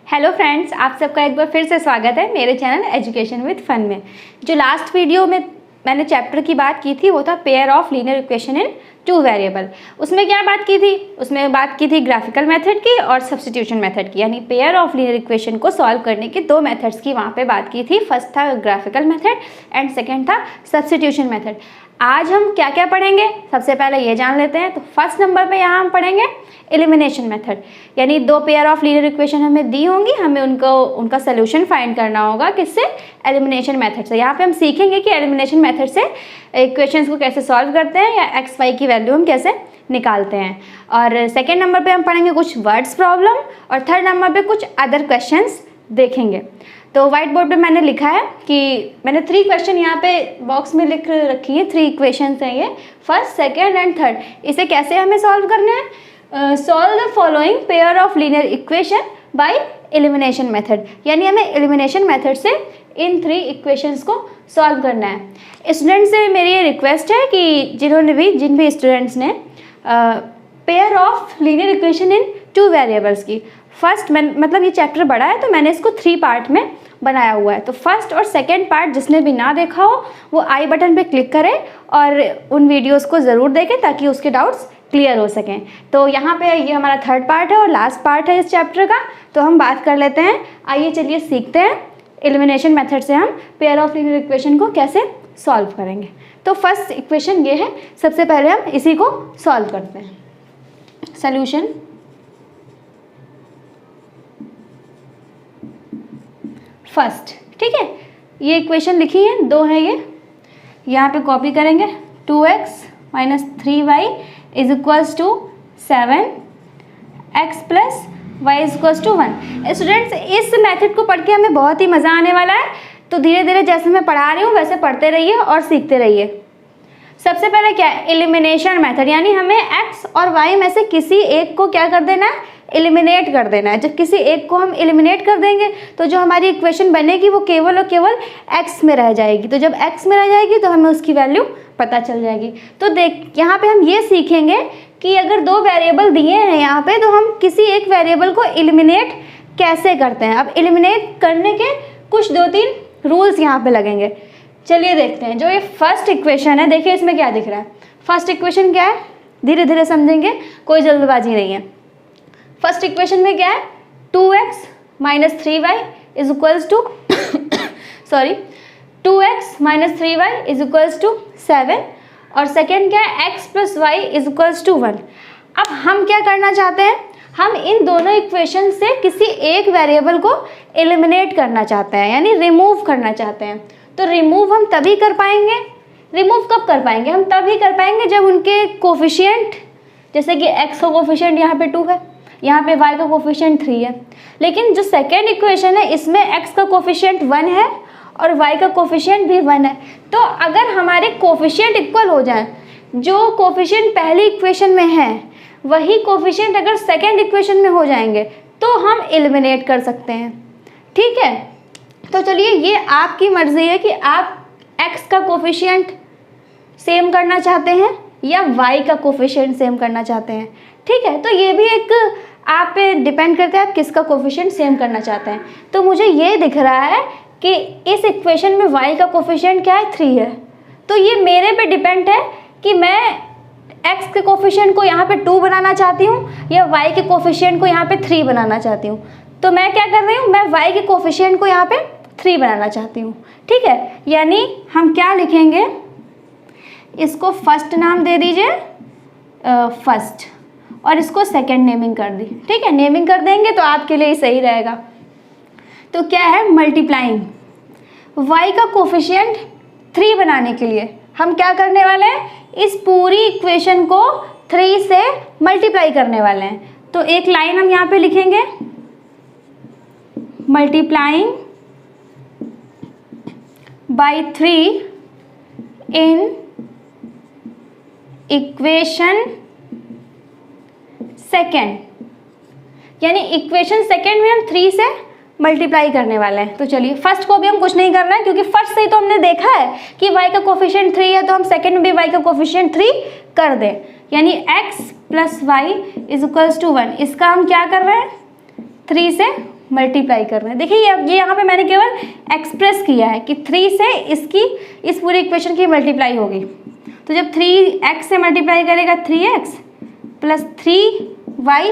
Hello friends, आप सबका एक बार फिर से स्वागत है मेरे चैनल एजुकेशन विद फन में। जो लास्ट वीडियो में मैंने चैप्टर की बात की थी वो था pair of linear equation in two variable. उसमें क्या बात की थी? उसमें बात की थी ग्राफिकल मेथड की और सब्स्टिट्यूशन मेथड की, यानी पेयर ऑफ लीनियर इक्वेशन को सॉल्व करने की दो मेथड्स की वहाँ पे बात की थी। फर्स्ट था ग्राफिकल मेथड एंड सेकेंड था सब्स्टिट्यूशन मेथड। आज हम क्या क्या पढ़ेंगे सबसे पहले ये जान लेते हैं। तो फर्स्ट नंबर पे यहाँ हम पढ़ेंगे एलिमिनेशन मेथड, यानी दो पेयर ऑफ लीनियर इक्वेशन हमें दी होंगी, हमें उनका सोल्यूशन फाइंड करना होगा किससे? एलिमिनेशन मेथड से। यहाँ पे हम सीखेंगे कि एलिमिनेशन मेथड से इक्वेशंस को कैसे सॉल्व करते हैं या एक्स वाई की वैल्यू हम कैसे निकालते हैं। और सेकेंड नंबर पे हम पढ़ेंगे कुछ वर्ड्स प्रॉब्लम और थर्ड नंबर पे कुछ अदर क्वेश्चंस देखेंगे। तो व्हाइट बोर्ड पे मैंने लिखा है कि मैंने 3 क्वेश्चन यहाँ पे बॉक्स में लिख रखी है। 3 इक्वेशंस हैं ये, फर्स्ट सेकेंड एंड थर्ड। इसे कैसे हमें सॉल्व करना है? Solve the following pair of linear equation by elimination method, यानी हमें एलिमिनेशन मेथड से इन 3 इक्वेशंस को सॉल्व करना है। स्टूडेंट से मेरी ये रिक्वेस्ट है कि जिन भी स्टूडेंट्स ने pair of linear equation in 2 variables की फर्स्ट मतलब ये चैप्टर बड़ा है तो मैंने इसको 3 पार्ट में बनाया हुआ है। तो फर्स्ट और सेकेंड पार्ट जिसने भी ना देखा हो वो आई बटन पे क्लिक करें और उन वीडियोस को ज़रूर देखें ताकि उसके डाउट्स क्लियर हो सकें। तो यहाँ पे ये हमारा थर्ड पार्ट है और लास्ट पार्ट है इस चैप्टर का। तो हम बात कर लेते हैं, आइए चलिए सीखते हैं एलिमिनेशन मेथड से हम पेयर ऑफ लीनियर इक्वेशन को कैसे सॉल्व करेंगे। तो फर्स्ट इक्वेशन ये है, सबसे पहले हम इसी को सॉल्व करते हैं। सॉल्यूशन फर्स्ट, ठीक है, ये इक्वेशन लिखी है, 2 है ये, यहाँ पे कॉपी करेंगे। 2x minus 3y is equals to 7, x plus y is equals to 1। Students इस मेथड को पढ़ के हमें बहुत ही मज़ा आने वाला है, तो धीरे धीरे जैसे मैं पढ़ा रही हूँ वैसे पढ़ते रहिए और सीखते रहिए। सबसे पहले क्या है? एलिमिनेशन मेथड, यानी हमें x और y में से किसी एक को क्या कर देना है? एलिमिनेट कर देना है। जब किसी एक को हम एलिमिनेट कर देंगे तो जो हमारी इक्वेशन बनेगी वो केवल और केवल x में रह जाएगी। तो जब x में रह जाएगी तो हमें उसकी वैल्यू पता चल जाएगी। तो देख यहाँ पे हम ये सीखेंगे कि अगर 2 वेरिएबल दिए हैं यहाँ पे तो हम किसी एक वेरिएबल को एलिमिनेट कैसे करते हैं। अब एलिमिनेट करने के कुछ 2-3 रूल्स यहाँ पे लगेंगे। चलिए देखते हैं। जो ये फर्स्ट इक्वेशन है, देखिए इसमें क्या दिख रहा है। फर्स्ट इक्वेशन क्या है? धीरे धीरे समझेंगे, कोई जल्दबाजी नहीं है। फर्स्ट इक्वेशन में क्या है? 2x minus 3y is equals to 2x minus 3y is equals to 7 और सेकेंड क्या है? x plus y is equals to 1। अब हम क्या करना चाहते हैं? हम इन दोनों इक्वेशन से किसी एक वेरिएबल को एलिमिनेट करना चाहते हैं, यानी रिमूव करना चाहते हैं। तो रिमूव हम तभी कर पाएंगे, रिमूव कब कर पाएंगे? हम तभी कर पाएंगे जब उनके कोफिशिएंट, जैसे कि x का कोफिशिएंट यहाँ पे 2 है, यहाँ पे y का कोफिशिएंट 3 है। लेकिन जो सेकेंड इक्वेशन है इसमें x का कोफिशिएंट 1 है और y का कोफिशिएंट भी 1 है। तो अगर हमारे कोफिशिएंट इक्वल हो जाए, जो कोफिशिएंट पहली इक्वेशन में है वही कोफिशिएंट अगर सेकेंड इक्वेशन में हो जाएंगे तो हम एलिमिनेट कर सकते हैं, ठीक है। तो चलिए ये आपकी मर्जी है कि आप x का कोफिशिएंट सेम करना चाहते हैं या y का कोफिशिएंट सेम करना चाहते हैं, ठीक है। तो ये भी एक आप पे डिपेंड करता है आप किसका कोफिशिएंट सेम करना चाहते हैं। तो मुझे ये दिख रहा है कि इस इक्वेशन में y का कोफिशिएंट क्या है? 3 है। तो ये मेरे पे डिपेंड है कि मैं x के कोफिशिएंट को यहाँ पे 2 बनाना चाहती हूँ या y के कोफिशिएंट को यहाँ पे 3 बनाना चाहती हूँ। तो मैं क्या कर रही हूँ? मैं y के कोफिशिएंट को यहाँ पे 3 बनाना चाहती हूँ, ठीक है। यानी हम क्या लिखेंगे? इसको फर्स्ट नाम दे दीजिए फर्स्ट और इसको सेकंड नेमिंग कर दी, ठीक है। नेमिंग कर देंगे तो आपके लिए ही सही रहेगा। तो क्या है? मल्टीप्लाइंग y का कोफिशिएंट 3 बनाने के लिए हम क्या करने वाले हैं? इस पूरी इक्वेशन को 3 से मल्टीप्लाई करने वाले हैं। तो एक लाइन हम यहाँ पे लिखेंगे, multiplying by 3 in equation second, यानी इक्वेशन सेकेंड में हम 3 से मल्टीप्लाई करने वाले हैं। तो चलिए फर्स्ट को भी हम कुछ नहीं करना है क्योंकि फर्स्ट से ही तो हमने देखा है कि y का कोफिशिएंट 3 है, तो हम सेकेंड में भी y का कोफिशिएंट 3 कर दें, यानी x plus y is equals to 1। इसका हम क्या कर रहे हैं? 3 से मल्टीप्लाई कर रहे हैं। देखिए ये यहाँ पे मैंने केवल एक्सप्रेस किया है कि 3 से इसकी इस पूरी इक्वेशन की मल्टीप्लाई होगी। तो जब 3x से मल्टीप्लाई करेगा 3x plus 3y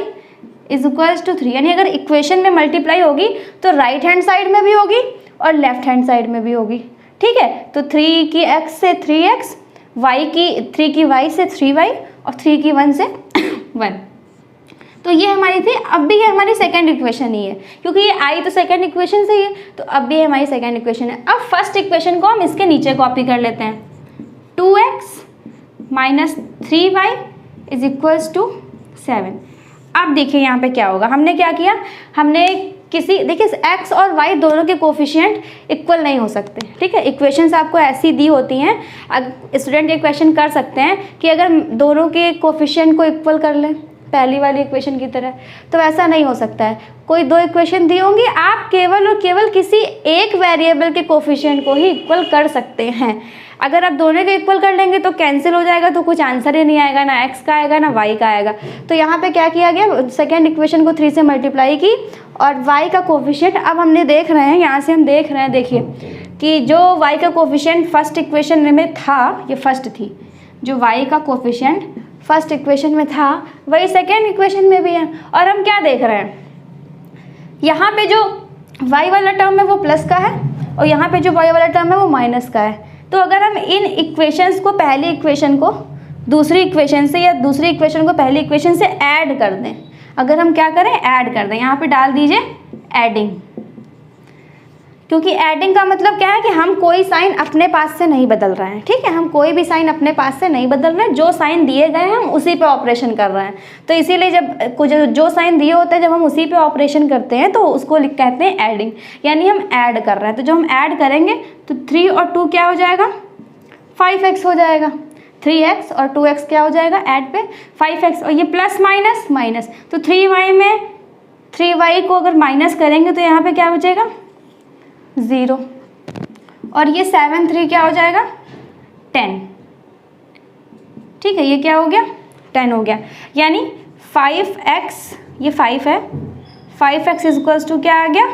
is equals to 3, यानी अगर इक्वेशन में मल्टीप्लाई होगी तो राइट हैंड साइड में भी होगी और लेफ्ट हैंड साइड में भी होगी। ठीक है, तो 3 की x से 3x, y की y से 3y और 3 की 1 से 1। तो ये हमारी थी। अब भी ये हमारी सेकंड इक्वेशन ही है, क्योंकि ये आई तो सेकंड इक्वेशन से ही है, तो अब भी हमारी सेकंड इक्वेशन है। अब फर्स्ट इक्वेशन को हम इसके नीचे कॉपी कर लेते हैं। 2x minus 3y is equals to 7। अब देखिए यहाँ पे क्या होगा। हमने क्या किया, हमने देखिए x और y दोनों के कोफिशिएंट इक्वल नहीं हो सकते। ठीक है, इक्वेशंस आपको ऐसी दी होती हैं, स्टूडेंट ये क्वेश्चन कर सकते हैं कि अगर दोनों के कोफिशिएंट को इक्वल कर लें पहली वाली इक्वेशन की तरह, तो ऐसा नहीं हो सकता है। कोई दो इक्वेशन दी होंगी, आप केवल और केवल किसी एक वेरिएबल के कोफिशिएंट को ही इक्वल कर सकते हैं। अगर आप दोनों के इक्वल कर लेंगे तो कैंसिल हो जाएगा, तो कुछ आंसर ही नहीं आएगा, ना x का आएगा ना y का आएगा। तो यहाँ पे क्या किया गया, सेकेंड इक्वेशन को 3 से मल्टीप्लाई की और y का कोफिशिएंट अब हमने देख रहे हैं, यहाँ से हम देख रहे हैं, देखिए कि जो y का कोफिशिएंट फर्स्ट इक्वेशन में था, ये फर्स्ट थी, जो y का कोफिशिएंट फर्स्ट इक्वेशन में था वही सेकेंड इक्वेशन में भी है। और हम क्या देख रहे हैं, यहाँ पे जो y वाला टर्म है वो प्लस का है और यहाँ पे जो y वाला टर्म है वो माइनस का है। तो अगर हम इन इक्वेशंस को पहली इक्वेशन को दूसरी इक्वेशन से या दूसरी इक्वेशन को पहली इक्वेशन से ऐड कर दें, अगर हम क्या करें, ऐड कर दें, यहाँ पे डाल दीजिए एडिंग, क्योंकि एडिंग का मतलब क्या है कि हम कोई साइन अपने पास से नहीं बदल रहे हैं। ठीक है, हम कोई भी साइन अपने पास से नहीं बदल रहे हैं, जो साइन दिए गए हैं हम उसी पे ऑपरेशन कर रहे हैं। तो इसीलिए जब जो साइन दिए होते हैं जब हम उसी पे ऑपरेशन करते हैं तो उसको कहते हैं एडिंग, यानी हम ऐड कर रहे हैं। तो जो हम ऐड करेंगे तो 3 और 2 क्या हो जाएगा, 5x हो जाएगा। 3x और 2x क्या हो जाएगा, ऐड पे 5x, और ये प्लस माइनस माइनस, तो 3y में 3y को अगर माइनस करेंगे तो यहाँ पे क्या बचेगा, 0, और ये 7 3 क्या हो जाएगा, 10। ठीक है, ये क्या हो गया, 10 हो गया। यानी 5x, ये 5 है, 5x इज इक्वल्स टू क्या आ गया,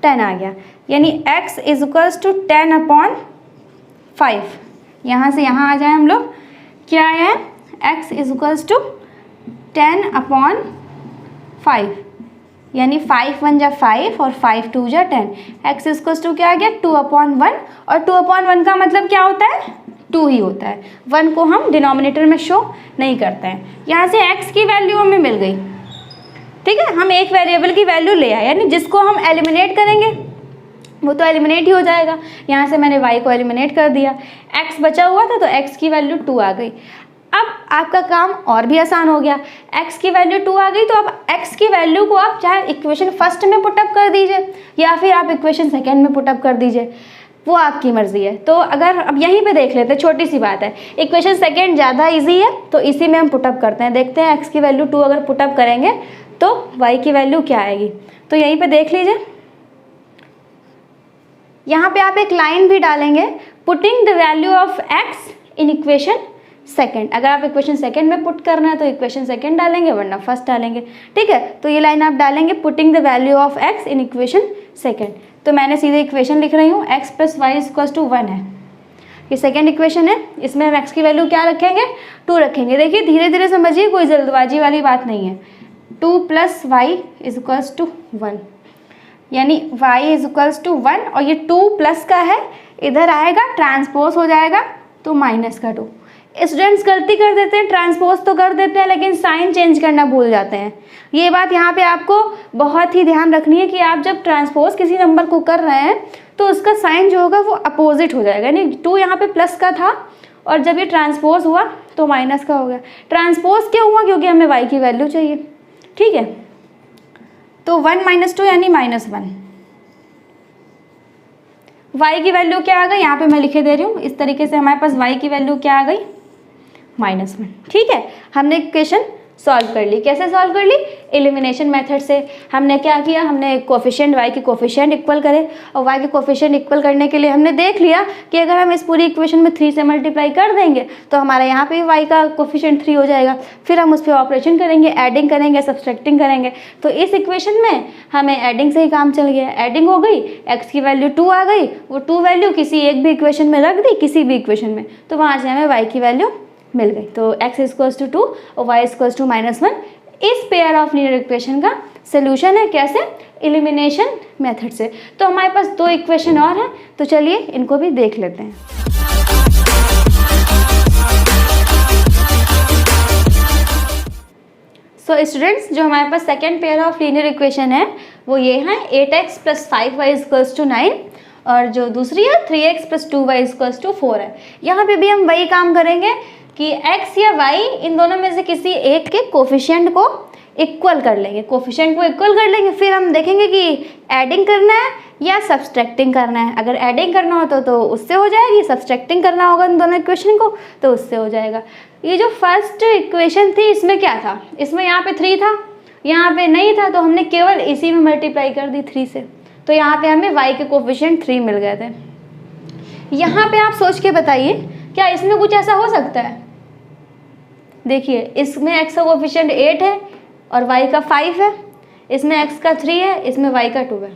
10 आ गया। यानी x इज इक्वल्स टू 10/5। यहाँ से यहाँ आ जाए हम लोग, क्या है, x इज इक्वल्स टू 10/5, यानी 5 1 जा 5 और 5 2 जा 10। x इज इक्वल्स टू क्या आ गया, 2/1, और 2/1 का मतलब क्या होता है, 2 ही होता है। 1 को हम डिनोमिनेटर में शो नहीं करते हैं। यहाँ से x की वैल्यू हमें मिल गई। ठीक है, हम एक वेरिएबल की वैल्यू ले आए, यानी जिसको हम एलिमिनेट करेंगे वो तो एलिमिनेट ही हो जाएगा। यहाँ से मैंने y को एलिमिनेट कर दिया, x बचा हुआ था तो x की वैल्यू 2 आ गई। अब आपका काम और भी आसान हो गया, x की वैल्यू 2 आ गई तो अब x की वैल्यू को आप चाहे इक्वेशन फर्स्ट में पुटअप कर दीजिए या फिर आप इक्वेशन सेकेंड में पुटअप कर दीजिए, वो आपकी मर्जी है। तो अगर अब यहीं पे देख लेते हैं, छोटी सी बात है, इक्वेशन सेकेंड ज़्यादा ईजी है तो इसी में हम पुटअप करते हैं। देखते हैं x की वैल्यू 2 अगर पुटअप करेंगे तो y की वैल्यू क्या आएगी। तो यहीं पर देख लीजिए, यहाँ पे आप एक लाइन भी डालेंगे, putting the value of x in equation second. अगर आप इक्वेशन सेकेंड में पुट करना है तो इक्वेशन सेकेंड डालेंगे, वरना फर्स्ट डालेंगे। ठीक है, तो ये लाइन आप डालेंगे, putting the value of x in equation second. तो मैंने सीधे इक्वेशन लिख रही हूँ, x + y = 1 है, ये सेकेंड इक्वेशन है। इसमें हम x की वैल्यू क्या रखेंगे, 2 रखेंगे। देखिए धीरे धीरे समझिए, कोई जल्दबाजी वाली बात नहीं है। 2 + y = 1, यानी y = 1, और ये 2 प्लस का है, इधर आएगा ट्रांसपोज हो जाएगा तो -2। स्टूडेंट्स गलती कर देते हैं, ट्रांसपोज तो कर देते हैं लेकिन साइन चेंज करना भूल जाते हैं। ये बात यहाँ पे आपको बहुत ही ध्यान रखनी है कि आप जब ट्रांसपोज किसी नंबर को कर रहे हैं तो उसका साइन जो होगा वो अपोजिट हो जाएगा। यानी 2 यहाँ पे प्लस का था और जब ये ट्रांसपोज हुआ तो माइनस का हो गया। ट्रांसपोज क्यों हुआ, क्योंकि हमें y की वैल्यू चाहिए। ठीक है, तो 1 - 2 यानी -1। y की वैल्यू क्या आ गई, यहाँ पे मैं लिखे दे रही हूँ, इस तरीके से हमारे पास y की वैल्यू क्या आ गई, -1। ठीक है, हमने इक्वेशन सॉल्व कर ली। कैसे सॉल्व कर ली? एलिमिनेशन मेथड से। हमने क्या किया, हमने कोफिशिएंट y के कोफिशिएंट इक्वल करे और y के कोफिशिएंट इक्वल करने के लिए हमने देख लिया कि अगर हम इस पूरी इक्वेशन में 3 से मल्टीप्लाई कर देंगे तो हमारा यहाँ पे y का कोफिशिएंट 3 हो जाएगा। फिर हम उस पर ऑपरेशन करेंगे, एडिंग करेंगे, सब्सट्रैक्टिंग करेंगे। तो इस इक्वेशन में हमें एडिंग से ही काम चल गया। एडिंग हो गई, x की वैल्यू 2 आ गई, वो 2 वैल्यू किसी एक भी इक्वेशन में रख दी, किसी भी इक्वेशन में, तो वहाँ से हमें y की वैल्यू मिल गई। तो x = 2 और y = -1 इस पेयर ऑफ लीनियर इक्वेशन का सोल्यूशन है। कैसे? एलिमिनेशन मेथड से। तो हमारे पास 2 इक्वेशन और हैं, तो चलिए इनको भी देख लेते हैं। सो स्टूडेंट्स, जो हमारे पास second pair of linear equation है वो ये है 8x + 5y = 9 और जो दूसरी है 3x + 2y = 4 है। यहाँ पे भी हम वही काम करेंगे कि x या y इन दोनों में से किसी एक के कोफिशिएंट को इक्वल कर लेंगे, कोफिशिएंट को इक्वल कर लेंगे। फिर हम देखेंगे कि एडिंग करना है या सब्सट्रैक्टिंग करना है। अगर एडिंग करना हो तो उससे हो जाएगी, सब्सट्रैक्टिंग करना होगा इन दोनों इक्वेशन को तो उससे हो जाएगा। ये जो फर्स्ट इक्वेशन थी इसमें क्या था, इसमें यहाँ पे 3 था, यहाँ पे नहीं था, तो हमने केवल इसी में मल्टीप्लाई कर दी 3 से, तो यहाँ पे हमें y के कोफिशिएंट 3 मिल गए थे। यहाँ पे आप सोच के बताइए क्या इसमें कुछ ऐसा हो सकता है? देखिए, इसमें x का कोफिशिएंट 8 है और y का 5 है, इसमें x का 3 है, इसमें y का 2 है।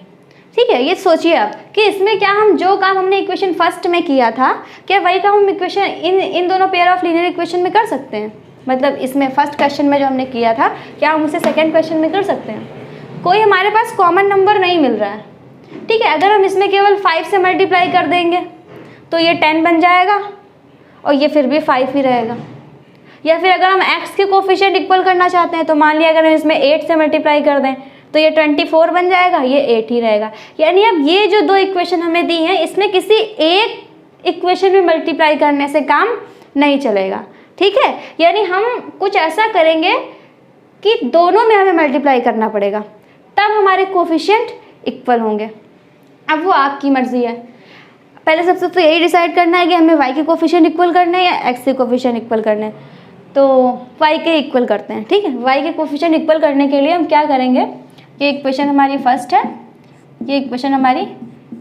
ठीक है, ये सोचिए आप कि इसमें क्या हम जो काम हमने इक्वेशन फर्स्ट में किया था, क्या y का हम इक्वेशन इन दोनों पेयर ऑफ लीनियर इक्वेशन में कर सकते हैं? मतलब इसमें फर्स्ट क्वेश्चन में जो हमने किया था, क्या हम उसे सेकेंड क्वेश्चन में कर सकते हैं? कोई हमारे पास कॉमन नंबर नहीं मिल रहा है। ठीक है, अगर हम इसमें केवल 5 से मल्टीप्लाई कर देंगे तो ये 10 बन जाएगा और ये फिर भी 5 ही रहेगा। या फिर अगर हम x के कोफिशिएंट इक्वल करना चाहते हैं तो मान लिया अगर हम इसमें 8 से मल्टीप्लाई कर दें तो ये 24 बन जाएगा, ये 8 ही रहेगा। यानी अब ये जो 2 इक्वेशन हमें दी हैं इसमें किसी एक इक्वेशन में मल्टीप्लाई करने से काम नहीं चलेगा। ठीक है, यानी हम कुछ ऐसा करेंगे कि दोनों में हमें मल्टीप्लाई करना पड़ेगा, तब हमारे कोफिशिएंट इक्वल होंगे। अब वो आपकी मर्जी है। पहले सबसे तो यही डिसाइड करना है कि हमें y के कोफिशिएंट इक्वल करने हैं या x के कोफिशिएंट इक्वल करने हैं। तो y के इक्वल करते हैं। ठीक है, y के कोफिशिएंट इक्वल करने के लिए हम क्या करेंगे, ये इक्वेशन हमारी फर्स्ट है, ये इक्वेशन हमारी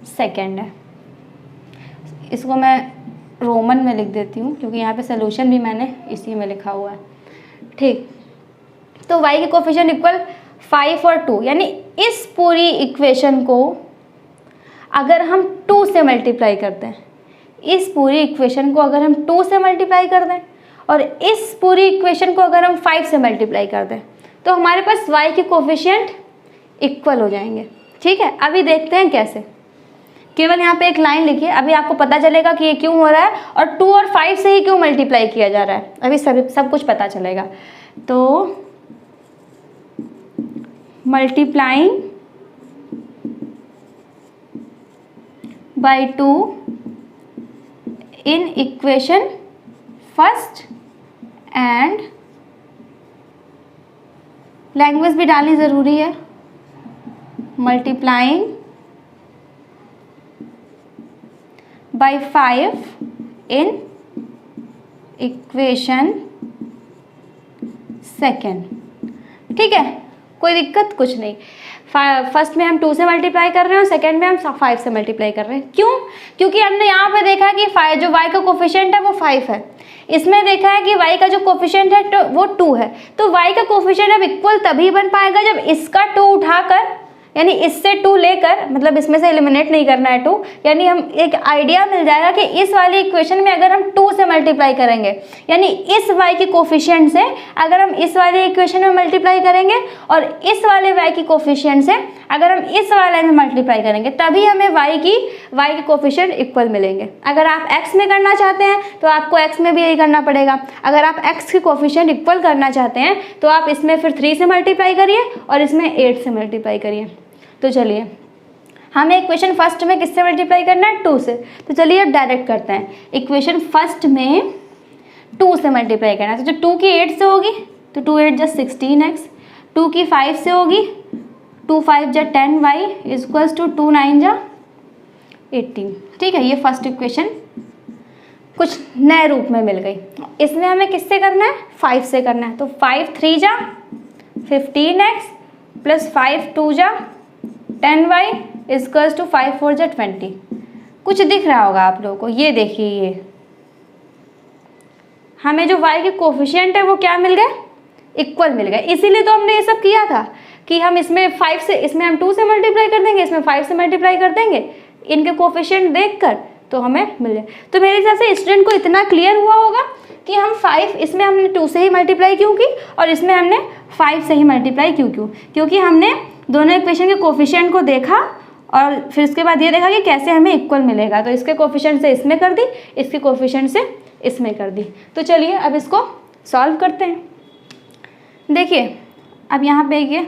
सेकंड है। इसको मैं रोमन में लिख देती हूँ क्योंकि यहाँ पे सोल्यूशन भी मैंने इसी में लिखा हुआ है। ठीक, तो y के कोफिशिएंट इक्वल 5 और 2, यानी इस पूरी इक्वेशन को अगर हम 2 से मल्टीप्लाई करते हैं, इस पूरी इक्वेशन को अगर हम 2 से मल्टीप्लाई कर दें और इस पूरी इक्वेशन को अगर हम 5 से मल्टीप्लाई कर दें तो हमारे पास y के कोफिशिएंट इक्वल हो जाएंगे। ठीक है, अभी देखते हैं कैसे। केवल यहाँ पे एक लाइन लिखिए, अभी आपको पता चलेगा कि ये क्यों हो रहा है और 2 और 5 से ही क्यों मल्टीप्लाई किया जा रहा है, अभी सब कुछ पता चलेगा। तो multiplying by 2 in equation first and, language भी डालनी ज़रूरी है, multiplying by 5 in equation second. ठीक है, कोई दिक्कत कुछ नहीं। फर्स्ट में हम 2 से मल्टीप्लाई कर रहे हैं और सेकेंड में हम 5 से मल्टीप्लाई कर रहे हैं। क्यों? क्योंकि हमने यहाँ पे देखा है कि जो y का कोफिशिएंट है वो 5 है, इसमें देखा है कि y का जो कोफिशिएंट है वो 2 है। तो y का कोफिशिएंट अब इक्वल तभी बन पाएगा जब इसका 2 उठाकर, यानी इससे 2 लेकर, मतलब इसमें से एलिमिनेट नहीं करना है 2, यानी हम एक आइडिया मिल जाएगा कि इस वाली इक्वेशन में अगर हम 2 से मल्टीप्लाई करेंगे, यानी इस y के कोफिशिएंट से अगर हम इस वाली इक्वेशन में मल्टीप्लाई करेंगे और इस वाले y के कोफिशिएंट से अगर हम इस वाले में मल्टीप्लाई करेंगे, तभी हमें y के कोफिशिएंट इक्वल मिलेंगे। अगर आप x में करना चाहते हैं तो आपको x में भी यही करना पड़ेगा। अगर आप x के कोफिशिएंट इक्वल करना चाहते हैं तो आप इसमें फिर 3 से मल्टीप्लाई करिए और इसमें 8 से मल्टीप्लाई करिए। तो चलिए, हमें इक्वेशन फर्स्ट में किससे मल्टीप्लाई करना है? 2 से। तो चलिए अब डायरेक्ट करते हैं। इक्वेशन फर्स्ट में 2 से मल्टीप्लाई करना है, तो जो 2 की 8 से होगी तो 2 8 जा 16x, 2 की 5 से होगी 2 5 जा 10y इक्वल्स टू 2 9 जा 18। ठीक है, ये फर्स्ट इक्वेशन कुछ नए रूप में मिल गई। इसमें हमें किससे करना है, 5 से करना है। तो 5 3 जा 15x प्लस 5 2 जा 10y इजकल्स टू 5 4 जा 20। कुछ दिख रहा होगा आप लोगों को, ये देखिए, ये हमें जो y के कोफिशिएंट है वो क्या मिल गए, इक्वल मिल गए। इसीलिए तो हमने ये सब किया था कि हम इसमें 5 से, इसमें हम 2 से मल्टीप्लाई कर देंगे, इसमें 5 से मल्टीप्लाई कर देंगे, इनके कोफिशिएंट देखकर तो हमें मिल जाए। तो मेरे हिसाब से स्टूडेंट को इतना क्लियर हुआ होगा कि हम 5, इसमें हमने 2 से ही मल्टीप्लाई क्यों की और इसमें हमने 5 से ही मल्टीप्लाई क्यों क्योंकि हमने दोनों इक्वेशन के कोफिशिएंट को देखा और फिर उसके बाद ये देखा कि कैसे हमें इक्वल मिलेगा। तो इसके कोफिशिएंट से इसमें कर दी, इसके कोफिशिएंट से इसमें कर दी। तो चलिए अब इसको सॉल्व करते हैं। देखिए अब यहाँ पे ये,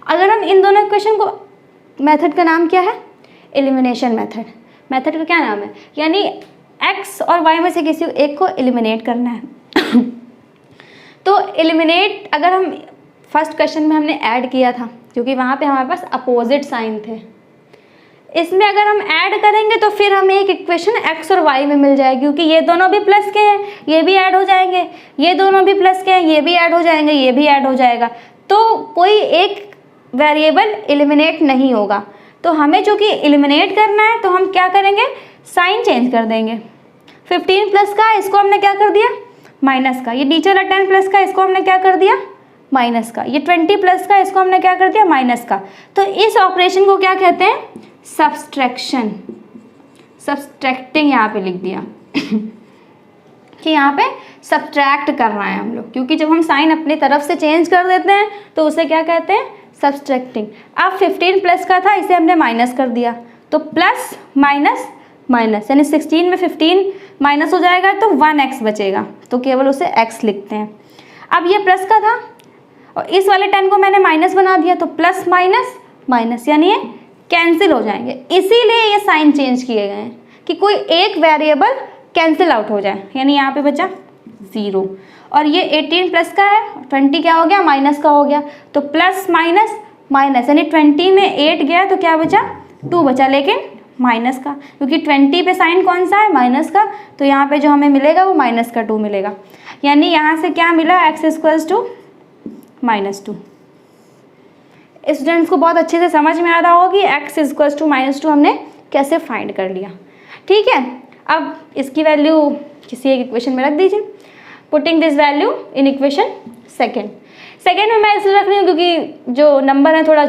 अगर हम इन दोनों इक्वेशन को, मेथड का नाम क्या है, एलिमिनेशन मेथड। मेथड का क्या नाम है, यानी x और y में से किसी एक को एलिमिनेट करना है। तो एलिमिनेट, अगर हम फर्स्ट क्वेश्चन में हमने ऐड किया था क्योंकि वहाँ पे हमारे पास अपोजिट साइन थे, इसमें अगर हम ऐड करेंगे तो फिर हमें एक इक्वेशन x और y में मिल जाएगी क्योंकि ये दोनों भी प्लस के हैं, ये भी ऐड हो जाएंगे, ये दोनों भी प्लस के हैं, ये भी ऐड हो जाएंगे, ये भी ऐड हो जाएगा। तो कोई एक वेरिएबल एलिमिनेट नहीं होगा। तो हमें जो कि एलिमिनेट करना है तो हम क्या करेंगे, साइन चेंज कर देंगे। 15 प्लस का इसको हमने क्या कर दिया, माइनस का। ये नीचे वाला 10 प्लस का इसको हमने क्या कर दिया, माइनस का। ये 20 प्लस का इसको हमने क्या कर दिया, माइनस का। तो इस ऑपरेशन को क्या कहते हैं, सब्सट्रैक्शन। सब्सट्रैक्टिंग यहाँ पे लिख दिया कि यहाँ पे सब्ट्रैक्ट कर रहे हैं हम लोग, क्योंकि जब हम साइन अपनी तरफ से चेंज कर देते हैं तो उसे क्या कहते हैं, सब्सट्रैक्टिंग। अब 15 प्लस का था, इसे हमने माइनस कर दिया, तो प्लस माइनस माइनस, यानी 16 में 15 माइनस हो जाएगा तो 1x बचेगा, तो केवल उसे x लिखते हैं। अब ये प्लस का था और इस वाले 10 को मैंने माइनस बना दिया, तो प्लस माइनस माइनस, यानी ये कैंसिल हो जाएंगे। इसीलिए ये साइन चेंज किए गए हैं कि कोई एक वेरिएबल कैंसिल आउट हो जाए, यानी यहाँ पे बचा 0। और ये 18 प्लस का है, 20 क्या हो गया, माइनस का हो गया, तो प्लस माइनस माइनस, यानी 20 में 8 गया तो क्या बचा, 2 बचा, लेकिन माइनस का, क्योंकि 20 पे साइन कौन सा है, माइनस का। तो यहाँ पे जो हमें मिलेगा वो माइनस का 2 मिलेगा, यानी यहाँ से क्या मिला, x इक्वल्स टू -2। स्टूडेंट्स को बहुत अच्छे से समझ में आ रहा होगा कि x इक्वल्स टू -2 हमने कैसे फाइंड कर लिया। ठीक है, अब इसकी वैल्यू किसी एक इक्वेशन में रख दीजिए। Putting this value in equation second में मैं इसलिए रख रही हूँ क्योंकि जो नंबर है थोड़ा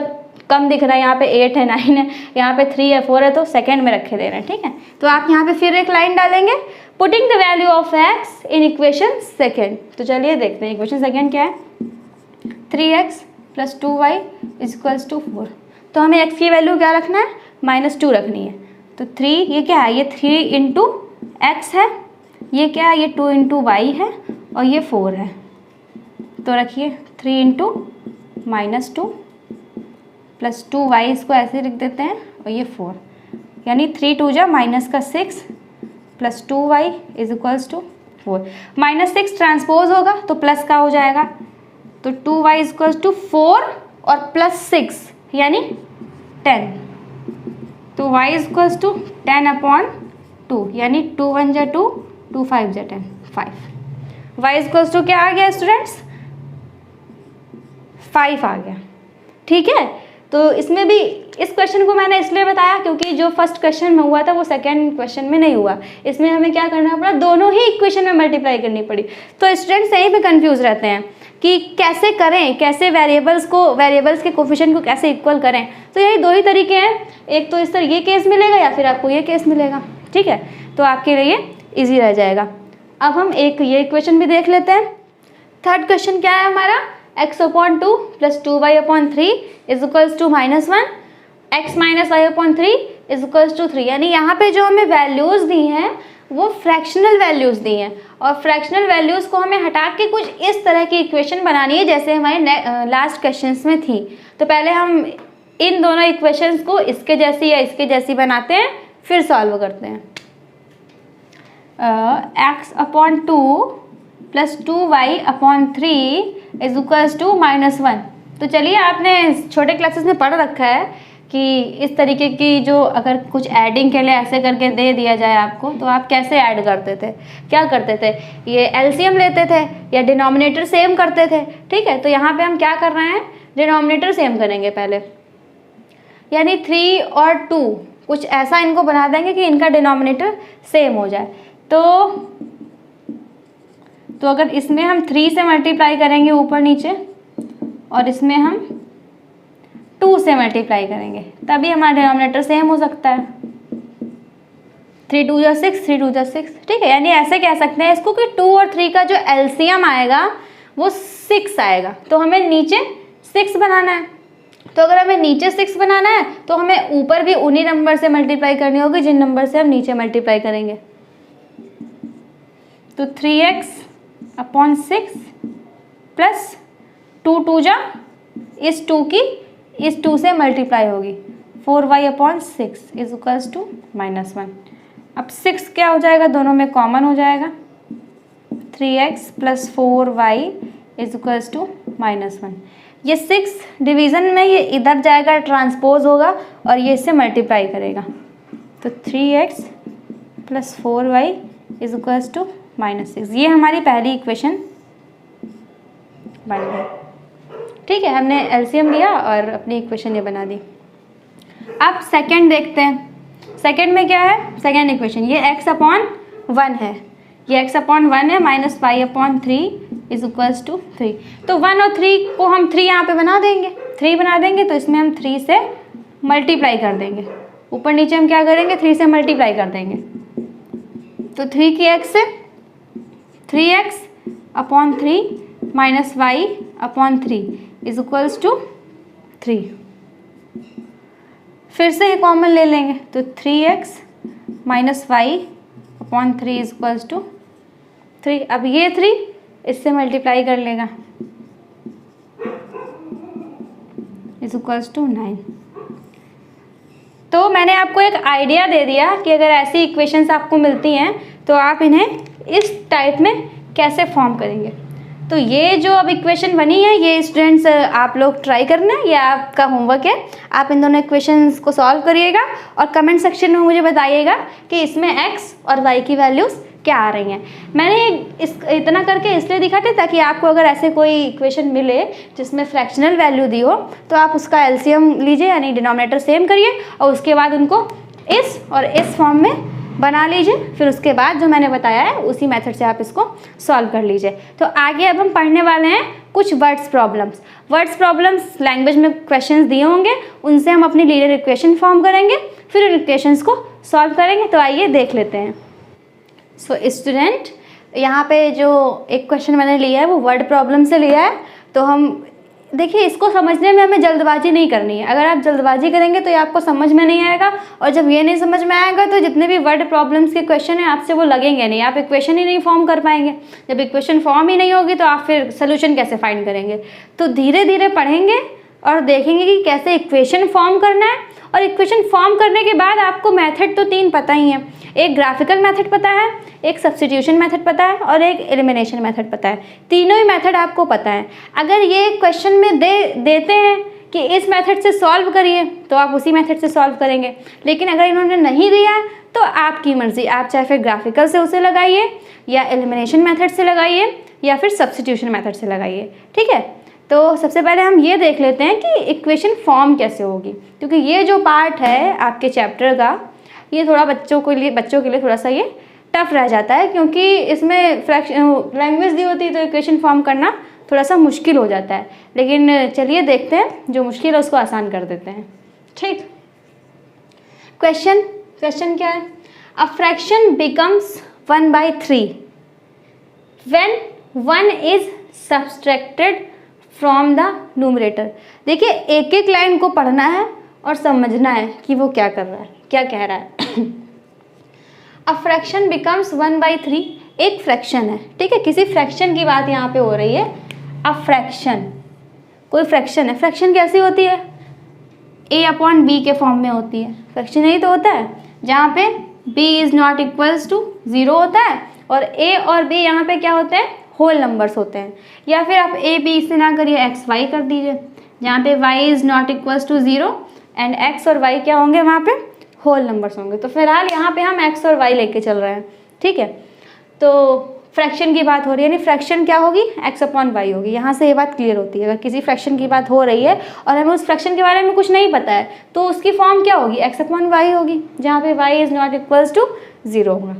कम दिख रहा है, यहाँ पे 8 है, 9 है, यहाँ पे 3 है, 4 है, तो सेकेंड में रखे दे रहे हैं। ठीक है, तो आप यहाँ पे फिर एक लाइन डालेंगे, putting the value of x in equation second. तो चलिए देखते हैं इक्वेशन सेकेंड क्या है, 3x plus 2y equals to 4। तो हमें x की वैल्यू क्या रखना है, -2 रखनी है। तो 3, ये क्या है, ये 3 इंटू एक्स है, ये क्या है, ये 2 इंटू वाई है, और ये 4 है। तो रखिए 3 इंटू -2 प्लस 2y, इसको ऐसे लिख देते हैं, और ये 4, यानी 3 2 जा -6 plus 2y is equals to 4। -6 transpose होगा तो प्लस का हो जाएगा, तो 2y इज इक्वल्स टू 4 और प्लस 6 यानी 10। तो y इज इक्वल्स टू 10/2, यानी 2 1 जा 2, 2 5 जा 10, 5। y इज इक्वल्स टू क्या आ गया स्टूडेंट्स, 5 आ गया। ठीक है, तो इसमें भी इस क्वेश्चन को मैंने इसलिए बताया क्योंकि जो फर्स्ट क्वेश्चन में हुआ था वो सेकंड क्वेश्चन में नहीं हुआ। इसमें हमें क्या करना पड़ा, दोनों ही इक्वेशन में मल्टीप्लाई करनी पड़ी। तो स्टूडेंट्स यहीं पे कंफ्यूज रहते हैं कि कैसे करें, कैसे वेरिएबल्स के कोफिशिएंट को कैसे इक्वल करें। तो यही दो ही तरीके हैं, एक तो इस तरह ये केस मिलेगा या फिर आपको ये केस मिलेगा। ठीक है, तो आपके लिए ईजी रह जाएगा। अब हम एक ये इक्वेशन भी देख लेते हैं। थर्ड क्वेश्चन क्या है हमारा, x/2 plus 2y/3 is equals to -1, x minus y/3 is equals to 3। यानी यहाँ पे जो हमें वैल्यूज़ दी हैं वो फ्रैक्शनल वैल्यूज़ दी हैं, और फ्रैक्शनल वैल्यूज़ को हमें हटा के कुछ इस तरह की इक्वेशन बनानी है जैसे हमारे लास्ट क्वेश्चंस में थी। तो पहले हम इन दोनों इक्वेशंस को इसके जैसी या इसके जैसी बनाते हैं, फिर सॉल्व करते हैं। x/2 plus 2y/3 is equals to -1। तो चलिए, आपने छोटे क्लासेस में पढ़ रखा है कि इस तरीके की जो अगर कुछ ऐडिंग के लिए ऐसे करके दे दिया जाए आपको, तो आप कैसे ऐड करते थे, क्या करते थे, ये एलसीएम लेते थे या डिनोमिनेटर सेम करते थे। ठीक है, तो यहाँ पे हम क्या कर रहे हैं, डिनोमिनेटर सेम करेंगे पहले, यानी 3 और 2 कुछ ऐसा इनको बना देंगे कि इनका डिनोमिनेटर सेम हो जाए। तो अगर इसमें हम 3 से मल्टीप्लाई करेंगे ऊपर नीचे और इसमें हम 2 से मल्टीप्लाई करेंगे, तभी हमारा डिनोमिनेटर सेम हो सकता है। 3 2 जा 6, 3 2 जा 6। ठीक है, यानी ऐसे कह सकते हैं इसको कि 2 और 3 का जो एलसीएम आएगा वो 6 आएगा, तो हमें नीचे 6 बनाना है। तो अगर हमें नीचे 6 बनाना है तो हमें ऊपर भी उन्हीं नंबर से मल्टीप्लाई करनी होगी जिन नंबर से हम नीचे मल्टीप्लाई करेंगे। तो 3x/6 प्लस 2 2 जा इस 2 की इस 2 से मल्टीप्लाई होगी, 4y/6 इज इक्वल्स टू -1। अब 6 क्या हो जाएगा, दोनों में कॉमन हो जाएगा, 3x + 4y is equals to -1। ये 6 डिवीज़न में ये इधर जाएगा, ट्रांसपोज होगा और ये इससे मल्टीप्लाई करेगा, तो 3x + 4y is equals to -6। ये हमारी पहली इक्वेशन बन गई। ठीक है, हमने एलसीएम लिया और अपनी इक्वेशन ये बना दी। अब सेकंड देखते हैं। सेकंड में क्या है, सेकंड इक्वेशन ये x/1 है, ये x/1 है, -y/3 इज इक्वल्स टू 3। तो 1 और 3 को हम 3 यहाँ पे बना देंगे, 3 बना देंगे, तो इसमें हम 3 से मल्टीप्लाई कर देंगे। ऊपर नीचे हम क्या करेंगे, 3 से मल्टीप्लाई कर देंगे। तो 3 की x से 3x/3 -y/3 is equals to 3। फिर से ये कॉमन ले लेंगे, तो 3x -y/3 is equals to 3। अब ये 3 इससे मल्टीप्लाई कर लेगा, इज इक्वल्स टू 9। तो मैंने आपको एक आइडिया दे दिया कि अगर ऐसी इक्वेशंस आपको मिलती हैं तो आप इन्हें इस टाइप में कैसे फॉर्म करेंगे। तो ये जो अब इक्वेशन बनी है, ये स्टूडेंट्स आप लोग ट्राई करना, ये आपका होमवर्क है। आप इन दोनों इक्वेशंस को सॉल्व करिएगा और कमेंट सेक्शन में मुझे बताइएगा कि इसमें x और y की वैल्यूज़ क्या आ रही हैं। मैंने इतना करके इसलिए दिखाते ताकि आपको अगर ऐसे कोई इक्वेशन मिले जिसमें फ्रैक्शनल वैल्यू दी हो तो आप उसका एलसीएम लीजिए, यानी डिनोमिनेटर सेम करिए और उसके बाद उनको इस और इस फॉर्म में बना लीजिए। फिर उसके बाद जो मैंने बताया है उसी मेथड से आप इसको सॉल्व कर लीजिए। तो आगे अब हम पढ़ने वाले हैं कुछ वर्ड्स प्रॉब्लम्स लैंग्वेज में क्वेश्चंस दिए होंगे, उनसे हम अपनी लीनियर इक्वेशन फॉर्म करेंगे, फिर उन इक्वेशंस को सॉल्व करेंगे। तो आइए देख लेते हैं। सो स्टूडेंट, यहाँ पे जो एक क्वेश्चन मैंने लिया है वो वर्ड प्रॉब्लम से लिया है। तो हम देखिए, इसको समझने में हमें जल्दबाजी नहीं करनी है। अगर आप जल्दबाजी करेंगे तो ये आपको समझ में नहीं आएगा, और जब ये नहीं समझ में आएगा तो जितने भी वर्ड प्रॉब्लम्स के क्वेश्चन हैं आपसे वो लगेंगे नहीं, आप इक्वेशन ही नहीं फॉर्म कर पाएंगे। जब इक्वेशन फॉर्म ही नहीं होगी तो आप फिर सोल्यूशन कैसे फाइंड करेंगे। तो धीरे धीरे पढ़ेंगे और देखेंगे कि कैसे इक्वेशन फॉर्म करना है। और इक्वेशन फॉर्म करने के बाद आपको मेथड तो 3 पता ही हैं, एक ग्राफिकल मेथड पता है, एक सब्स्टिट्यूशन मेथड पता है और एक एलिमिनेशन मेथड पता है। तीनों ही मेथड आपको पता है। अगर ये क्वेश्चन में देते हैं कि इस मेथड से सॉल्व करिए तो आप उसी मेथड से सॉल्व करेंगे, लेकिन अगर इन्होंने नहीं दिया है तो आपकी मर्ज़ी, आप चाहे फिर ग्राफिकल से उसे लगाइए या एलिमिनेशन मेथड से लगाइए या फिर सब्स्टिट्यूशन मेथड से लगाइए। ठीक है, तो सबसे पहले हम ये देख लेते हैं कि इक्वेशन फॉर्म कैसे होगी, क्योंकि ये जो पार्ट है आपके चैप्टर का ये थोड़ा बच्चों के लिए थोड़ा सा ये टफ रह जाता है, क्योंकि इसमें लैंग्वेज दी होती है तो इक्वेशन फॉर्म करना थोड़ा सा मुश्किल हो जाता है। लेकिन चलिए देखते हैं, जो मुश्किल है उसको आसान कर देते हैं। ठीक, क्वेश्चन क्या है, a fraction becomes 1/3 when 1 is subtracted from the numerator. देखिए, एक एक लाइन को पढ़ना है और समझना है कि वो क्या कर रहा है, क्या कह रहा है। अ फ्रैक्शन बिकम्स 1/3, एक फ्रैक्शन है। ठीक है, किसी फ्रैक्शन की बात यहाँ पे हो रही है। अ फ्रैक्शन, कोई फ्रैक्शन है। फ्रैक्शन कैसी होती है, a/b के फॉर्म में होती है। फ्रैक्शन यही तो होता है जहाँ पे b is not equals to 0 होता है और a और b यहाँ पे क्या होते हैं, होल नंबर्स होते हैं। या फिर आप a b से ना करिए x y कर दीजिए, जहाँ पे y is not equals to 0, and x और वाई क्या होंगे वहाँ पे, होल नंबर्स होंगे। तो फिलहाल यहाँ पे हम एक्स और वाई लेके चल रहे हैं, ठीक है। तो फ्रैक्शन की बात हो रही है, यानी फ्रैक्शन क्या होगी, एक्स अपॉन वाई होगी। यहाँ से ये बात क्लियर होती है, अगर किसी फ्रैक्शन की बात हो रही है और हमें उस फ्रैक्शन के बारे में कुछ नहीं पता है तो उसकी फॉर्म क्या होगी, एक्स अपॉन वाई होगी, जहाँ पे y is not equals to 0 होगा।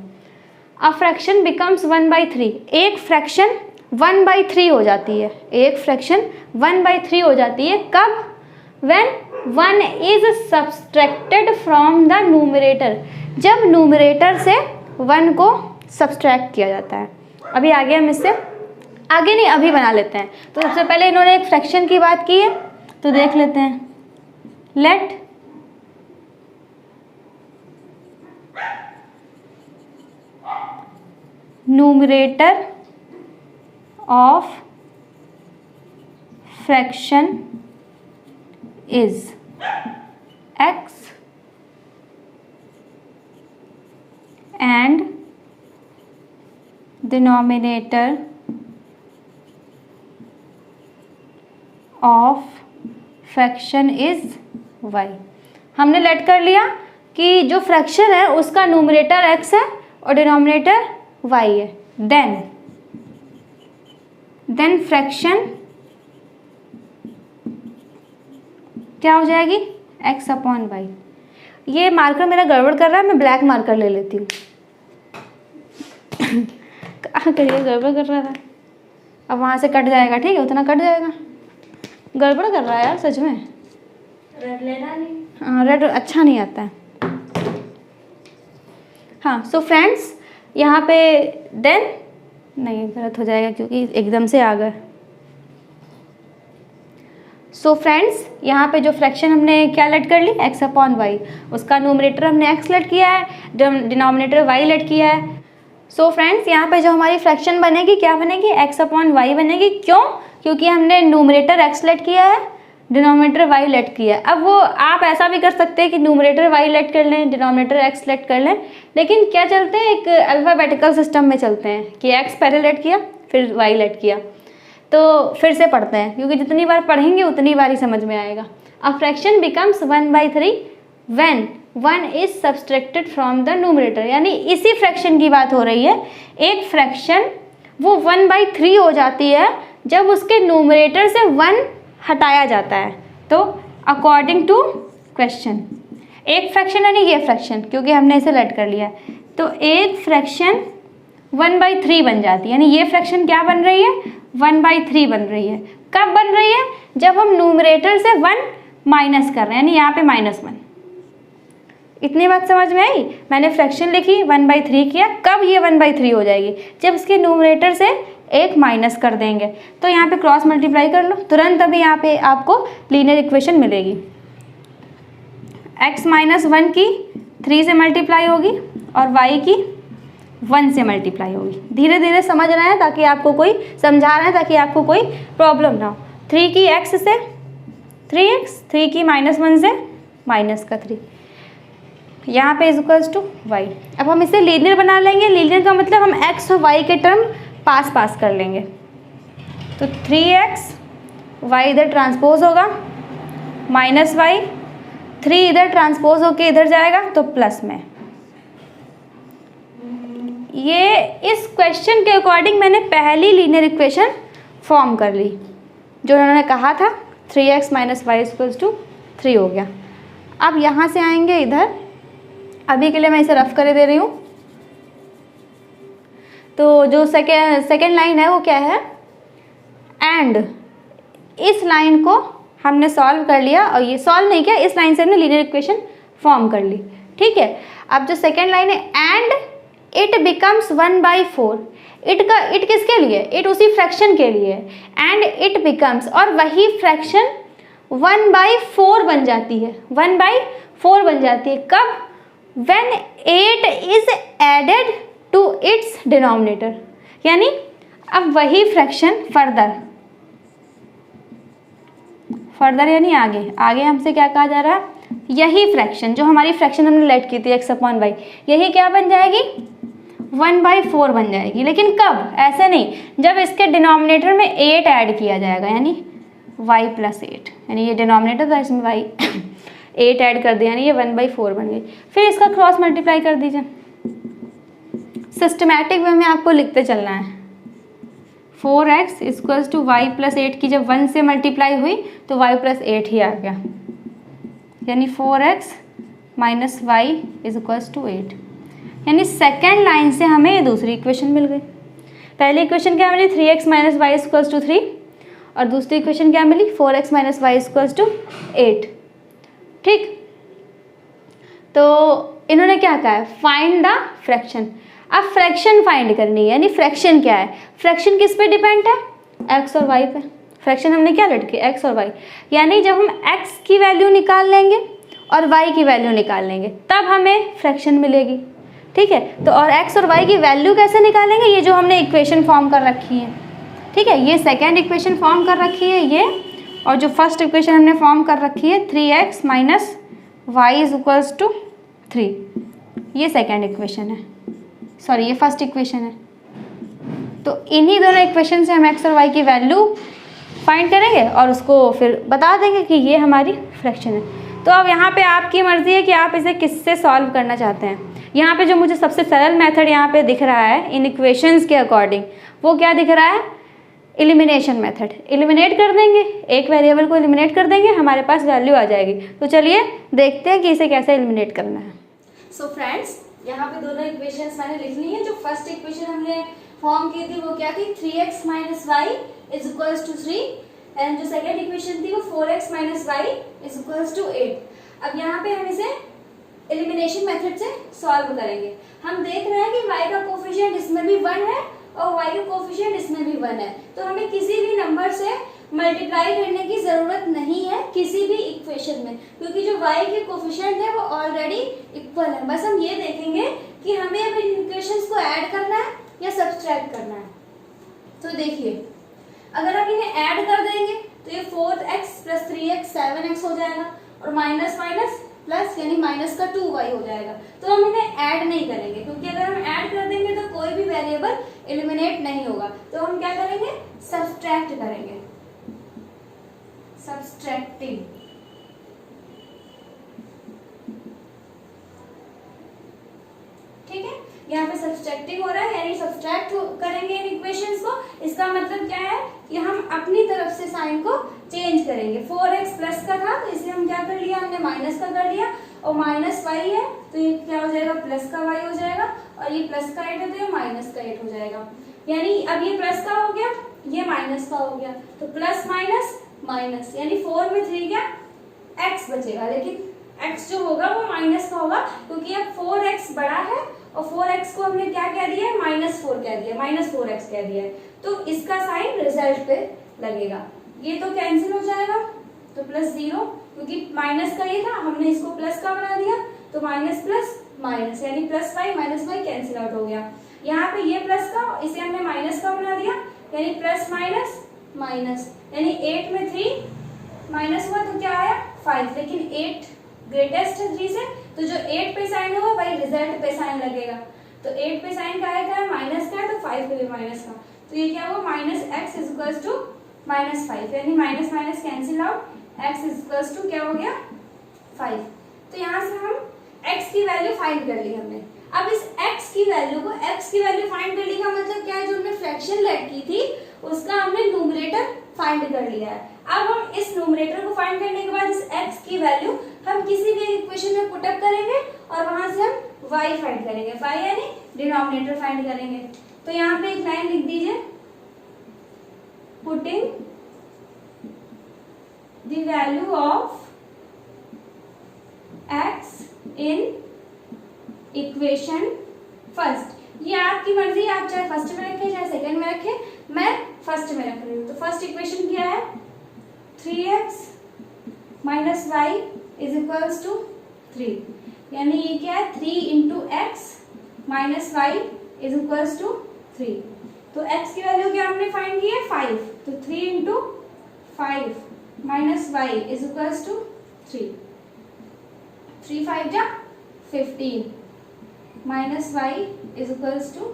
अ फ्रैक्शन बिकम्स 1/3, एक फ्रैक्शन 1/3 हो जाती है, एक फ्रैक्शन 1/3 हो जाती है कब, when 1 is subtracted from the numerator, जब न्यूमरेटर से 1 को सब्सट्रैक्ट किया जाता है। अभी आगे हम इससे आगे नहीं अभी बना लेते हैं। तो सबसे पहले इन्होंने एक फ्रैक्शन की बात की है तो देख लेते हैं, late numerator of fraction is x and denominator of fraction is y। हमने लेट कर लिया कि जो फ्रैक्शन है उसका न्यूमरेटर x है और डिनोमिनेटर y है, देन फ्रैक्शन क्या हो जाएगी, x अपॉन वाई। ये मार्कर मेरा गड़बड़ कर रहा है, मैं ब्लैक मार्कर ले लेती हूँ। कहाँ करिए, गड़बड़ कर रहा था, अब वहाँ से कट जाएगा, ठीक है, उतना कट जाएगा। गड़बड़ कर रहा है यार सच में, रेड लेना नहीं, हाँ रेड अच्छा नहीं आता है। हाँ सो फ्रेंड्स यहाँ पे देन नहीं गलत हो जाएगा क्योंकि एकदम से आ गए। सो फ्रेंड्स यहाँ पे जो फ्रैक्शन हमने क्या लेट कर ली, x अपॉन वाई, उसका न्यूमरेटर हमने x लेट किया है, डिनोमिनेटर y लेट किया है। सो फ्रेंड्स यहाँ पे जो हमारी फ्रैक्शन बनेगी क्या बनेगी, x अपॉन वाई बनेगी। क्यों, क्योंकि हमने न्यूमरेटर x लेट किया है, डिनोमिनेटर y लेट किया है। अब वो आप ऐसा भी कर सकते हैं कि न्यूमरेटर y लेट कर लें, डिनोमिनेटर x लेट कर लें, लेकिन क्या चलते हैं, एक अल्फ़ाबेटिकल सिस्टम में चलते हैं कि x पहले लेट किया फिर y लेट किया। तो फिर से पढ़ते हैं क्योंकि जितनी बार पढ़ेंगे उतनी बार ही समझ में आएगा। A fraction becomes 1/3 when 1 is subtracted from the numerator, यानी इसी फ्रैक्शन की बात हो रही है। एक फ्रैक्शन वो 1/3 हो जाती है जब उसके न्यूमरेटर से 1 हटाया जाता है। तो अकॉर्डिंग टू क्वेश्चन, एक फ्रैक्शन यानी ये फ्रैक्शन, क्योंकि हमने इसे लेट कर लिया है, तो एक फ्रैक्शन 1/3 बन जाती है, यानी ये फ्रैक्शन क्या बन रही है, 1/3 बन रही है। कब बन रही है, जब हम न्यूमरेटर से 1 माइनस कर रहे हैं, यानी यहाँ पे -1। इतनी बात समझ में आई, मैंने फ्रैक्शन लिखी 1/3 किया, कब ये 1/3 हो जाएगी, जब इसके न्यूमरेटर से 1 माइनस कर देंगे। तो यहाँ पे क्रॉस मल्टीप्लाई कर लो, तुरंत अभी यहाँ पे आपको लीनियर इक्वेशन मिलेगी। x - 1 की 3 से मल्टीप्लाई होगी और y की 1 से मल्टीप्लाई होगी। धीरे धीरे समझ रहे हैं ताकि आपको कोई समझा रहे हैं ताकि आपको कोई प्रॉब्लम ना हो। 3 की x से 3x, 3 की -1 से -3, यहाँ पे इज इक्वल्स टू y। अब हम इसे लीनियर बना लेंगे। लीनियर का मतलब हम x और y के टर्म पास कर लेंगे। तो 3x, y इधर ट्रांसपोज होगा, -y, 3 इधर ट्रांसपोज होके इधर जाएगा तो प्लस में। ये इस क्वेश्चन के अकॉर्डिंग मैंने पहली लीनियर इक्वेशन फॉर्म कर ली, जो उन्होंने कहा था 3x - y = 3 हो गया। अब यहाँ से आएंगे इधर, अभी के लिए मैं इसे रफ कर दे रही हूँ। तो जो सेकेंड लाइन है वो क्या है, एंड इस लाइन को हमने सॉल्व कर लिया, और ये सॉल्व नहीं किया, इस लाइन से हमने लीनियर इक्वेशन फॉर्म कर ली, ठीक है। अब जो सेकेंड लाइन है, एंड इट बिकम्स 1/4, इट किसके लिए, इट उसी फ्रैक्शन के लिए, एंड इट बिकम्स, और वही फ्रैक्शन 1/4 बन जाती है, 1/4 बन जाती है। कब, when 8 is added to its denominator, यानी अब वही फ्रैक्शन फर्दर यानी आगे हमसे क्या कहा जा रहा है, यही फ्रैक्शन जो हमारी फ्रैक्शन हमने लेट की थी x अपॉन वाई, यही क्या बन जाएगी, 1/4 बन जाएगी। लेकिन कब, ऐसे नहीं, जब इसके डिनोमिनेटर में 8 ऐड किया जाएगा, यानी y + 8, यानी ये डिनोमिनेटर था इसमें y, 8 ऐड कर दिया, यानी ये 1/4 बन गई। फिर इसका क्रॉस मल्टीप्लाई कर दीजिए। सिस्टमैटिक वे में आपको लिखते चलना है। 4x equals to Y plus 8 की जब 1 से मल्टीप्लाई हुई तो y प्लस 8 ही आ गया, यानी 4x minus y is equals to 8। यानी सेकेंड लाइन से हमें ये दूसरी इक्वेशन मिल गई। पहली इक्वेशन क्या मिली, 3x minus y equals to 3, और दूसरी इक्वेशन क्या मिली, 4x minus y equals to 8। ठीक, तो इन्होंने क्या कहा है, फाइंड द फ्रैक्शन। अब फ्रैक्शन फाइंड करनी है, यानी फ्रैक्शन क्या है, फ्रैक्शन किस पे डिपेंड है, x और y पे। फ्रैक्शन हमने क्या लड़के, x और y, यानी जब हम x की वैल्यू निकाल लेंगे और y की वैल्यू निकाल लेंगे तब हमें फ्रैक्शन मिलेगी। ठीक है, तो और x और y की वैल्यू कैसे निकालेंगे, ये जो हमने इक्वेशन फॉर्म कर रखी है। ठीक है, ये सेकेंड इक्वेशन फॉर्म कर रखी है ये, और जो फर्स्ट इक्वेशन हमने फॉर्म कर रखी है 3x minus y is equals to 3, ये सेकेंड इक्वेशन है, सॉरी ये फर्स्ट इक्वेशन है। तो इन्हीं दोनों इक्वेशन से हम x और y की वैल्यू फाइंड करेंगे और उसको फिर बता देंगे कि ये हमारी फ्रैक्शन है। तो अब यहाँ पे आपकी मर्ज़ी है कि आप इसे किससे सॉल्व करना चाहते हैं। यहाँ पे जो मुझे सबसे सरल मेथड यहाँ पे दिख रहा है इन इक्वेशंस के अकॉर्डिंग, वो क्या दिख रहा है, एलिमिनेशन मेथड। एलिमिनेट कर देंगे, एक वेरिएबल को एलिमिनेट कर देंगे, हमारे पास वैल्यू आ जाएगी। तो चलिए देखते हैं कि इसे कैसे एलिमिनेट करना है। सो फ्रेंड्स, यहाँ पे दोनों इक्वेशंस मैंने लिख ली है। जो फर्स्ट इक्वेशन हमने फॉर्म की थी वो क्या थी, 3x minus y is equals to 3, and जो सेकेंड इक्वेशन थी वो 4x minus y is equals to 8। अब यहाँ पे हम इसे एलिमिनेशन मेथड से सॉल्व करेंगे। हम देख रहे हैं कि y का कोफिशिएंट इसमें भी 1 है और y का कोफिशिएंट इसमें भी 1 है, तो हमें किसी भी नंबर से मल्टीप्लाई करने की जरूरत नहीं है किसी भी इक्वेशन में, क्योंकि जो y के कोफिशिएंट है वो ऑलरेडी इक्वल है। बस हम ये देखेंगे कि हमें अब इन इक्वेशंस को ऐड करना है या सब्सट्रैक्ट करना है। तो देखिए, अगर आप इन्हें ऐड कर देंगे तो ये 4x प्लस 3x 7x हो जाएगा, और माइनस माइनस प्लस यानी माइनस का 2y हो जाएगा। तो हम इन्हें ऐड नहीं करेंगे, क्योंकि अगर हम ऐड कर देंगे तो कोई भी वेरिएबल एलिमिनेट नहीं होगा। तो हम क्या करेंगे, सब्सट्रैक्ट करेंगे, सब्सट्रैक्टिंग। ठीक है, यहाँ पे सब्सट्रैक्टिंग हो रहा है, यानी सब्सट्रैक्ट करेंगे इन इक्वेशंस को। इसका मतलब क्या है कि हम अपनी तरफ से साइन को चेंज करेंगे। 4x प्लस का था तो इसे हम क्या कर लिया, हमने माइनस का कर लिया, और माइनस वाई है तो ये क्या हो जाएगा, प्लस का वाई हो जाएगा, और ये प्लस का 8 है तो ये माइनस का 8 हो जाएगा। यानी अब ये प्लस का हो गया, ये माइनस का हो गया, तो प्लस माइनस माइनस, यानी 4 में 3 क्या, x बचेगा, लेकिन x जो होगा वो माइनस का होगा, क्योंकि अब 4x बड़ा है और 4x को हमने क्या कह दिया है, -4 कह दिया, -4x कह दिया है, तो इसका साइन रिजल्ट पे लगेगा। ये तो कैंसिल हो जाएगा, तो प्लस 0, क्योंकि माइनस का ये था, हमने इसको प्लस का बना दिया, तो माइनस प्लस माइनस, यानी plus y minus y cancel out हो गया। यहाँ पे ये प्लस का, इसे हमने माइनस का बना दिया, यानी प्लस माइनस माइनस, यानी 8 में 3 माइनस हुआ तो क्या आया 5, लेकिन 8 ग्रेटेस्ट है 3 से, तो जो 8 पे साइन होगा वही रिजल्ट पे साइन लगेगा। तो 8 पे साइन का है माइनस का है, तो 5 पे भी माइनस का, तो ये क्या हुआ, minus x is equals to -5, यानी minus minus cancel out, x is equals to क्या हो गया 5। तो यहाँ से हम x की वैल्यू फाइंड कर ली हमने। अब इस x की वैल्यू को, x की वैल्यू फाइंड कर ली का मतलब क्या है, जो हमने फ्रैक्शन लेट की थी उसका हमने न्यूमरेटर फाइंड कर लिया है। अब हम इस न्यूमरेटर को फाइंड करने के बाद इस x की वैल्यू हम किसी भी इक्वेशन में पुट अप करेंगे और वहां से हम y फाइंड करेंगे, y यानी डिनोमिनेटर फाइंड करेंगे। तो यहाँ पे एक लाइन लिख दीजिए, putting the value of x in equation first. ये आपकी मर्जी, आप चाहे फर्स्ट में रखें चाहे सेकंड में रखें, मैं फर्स्ट में रख रही हूँ। तो फर्स्ट इक्वेशन क्या है, 3x minus y is equals to 3, यानी ये क्या है 3 into x minus y is equals to 3। तो x की वैल्यू क्या हमने फाइंड की है 5, तो 3 into 5 minus y is equals to 3, 3 5 जा 15 minus y is equals to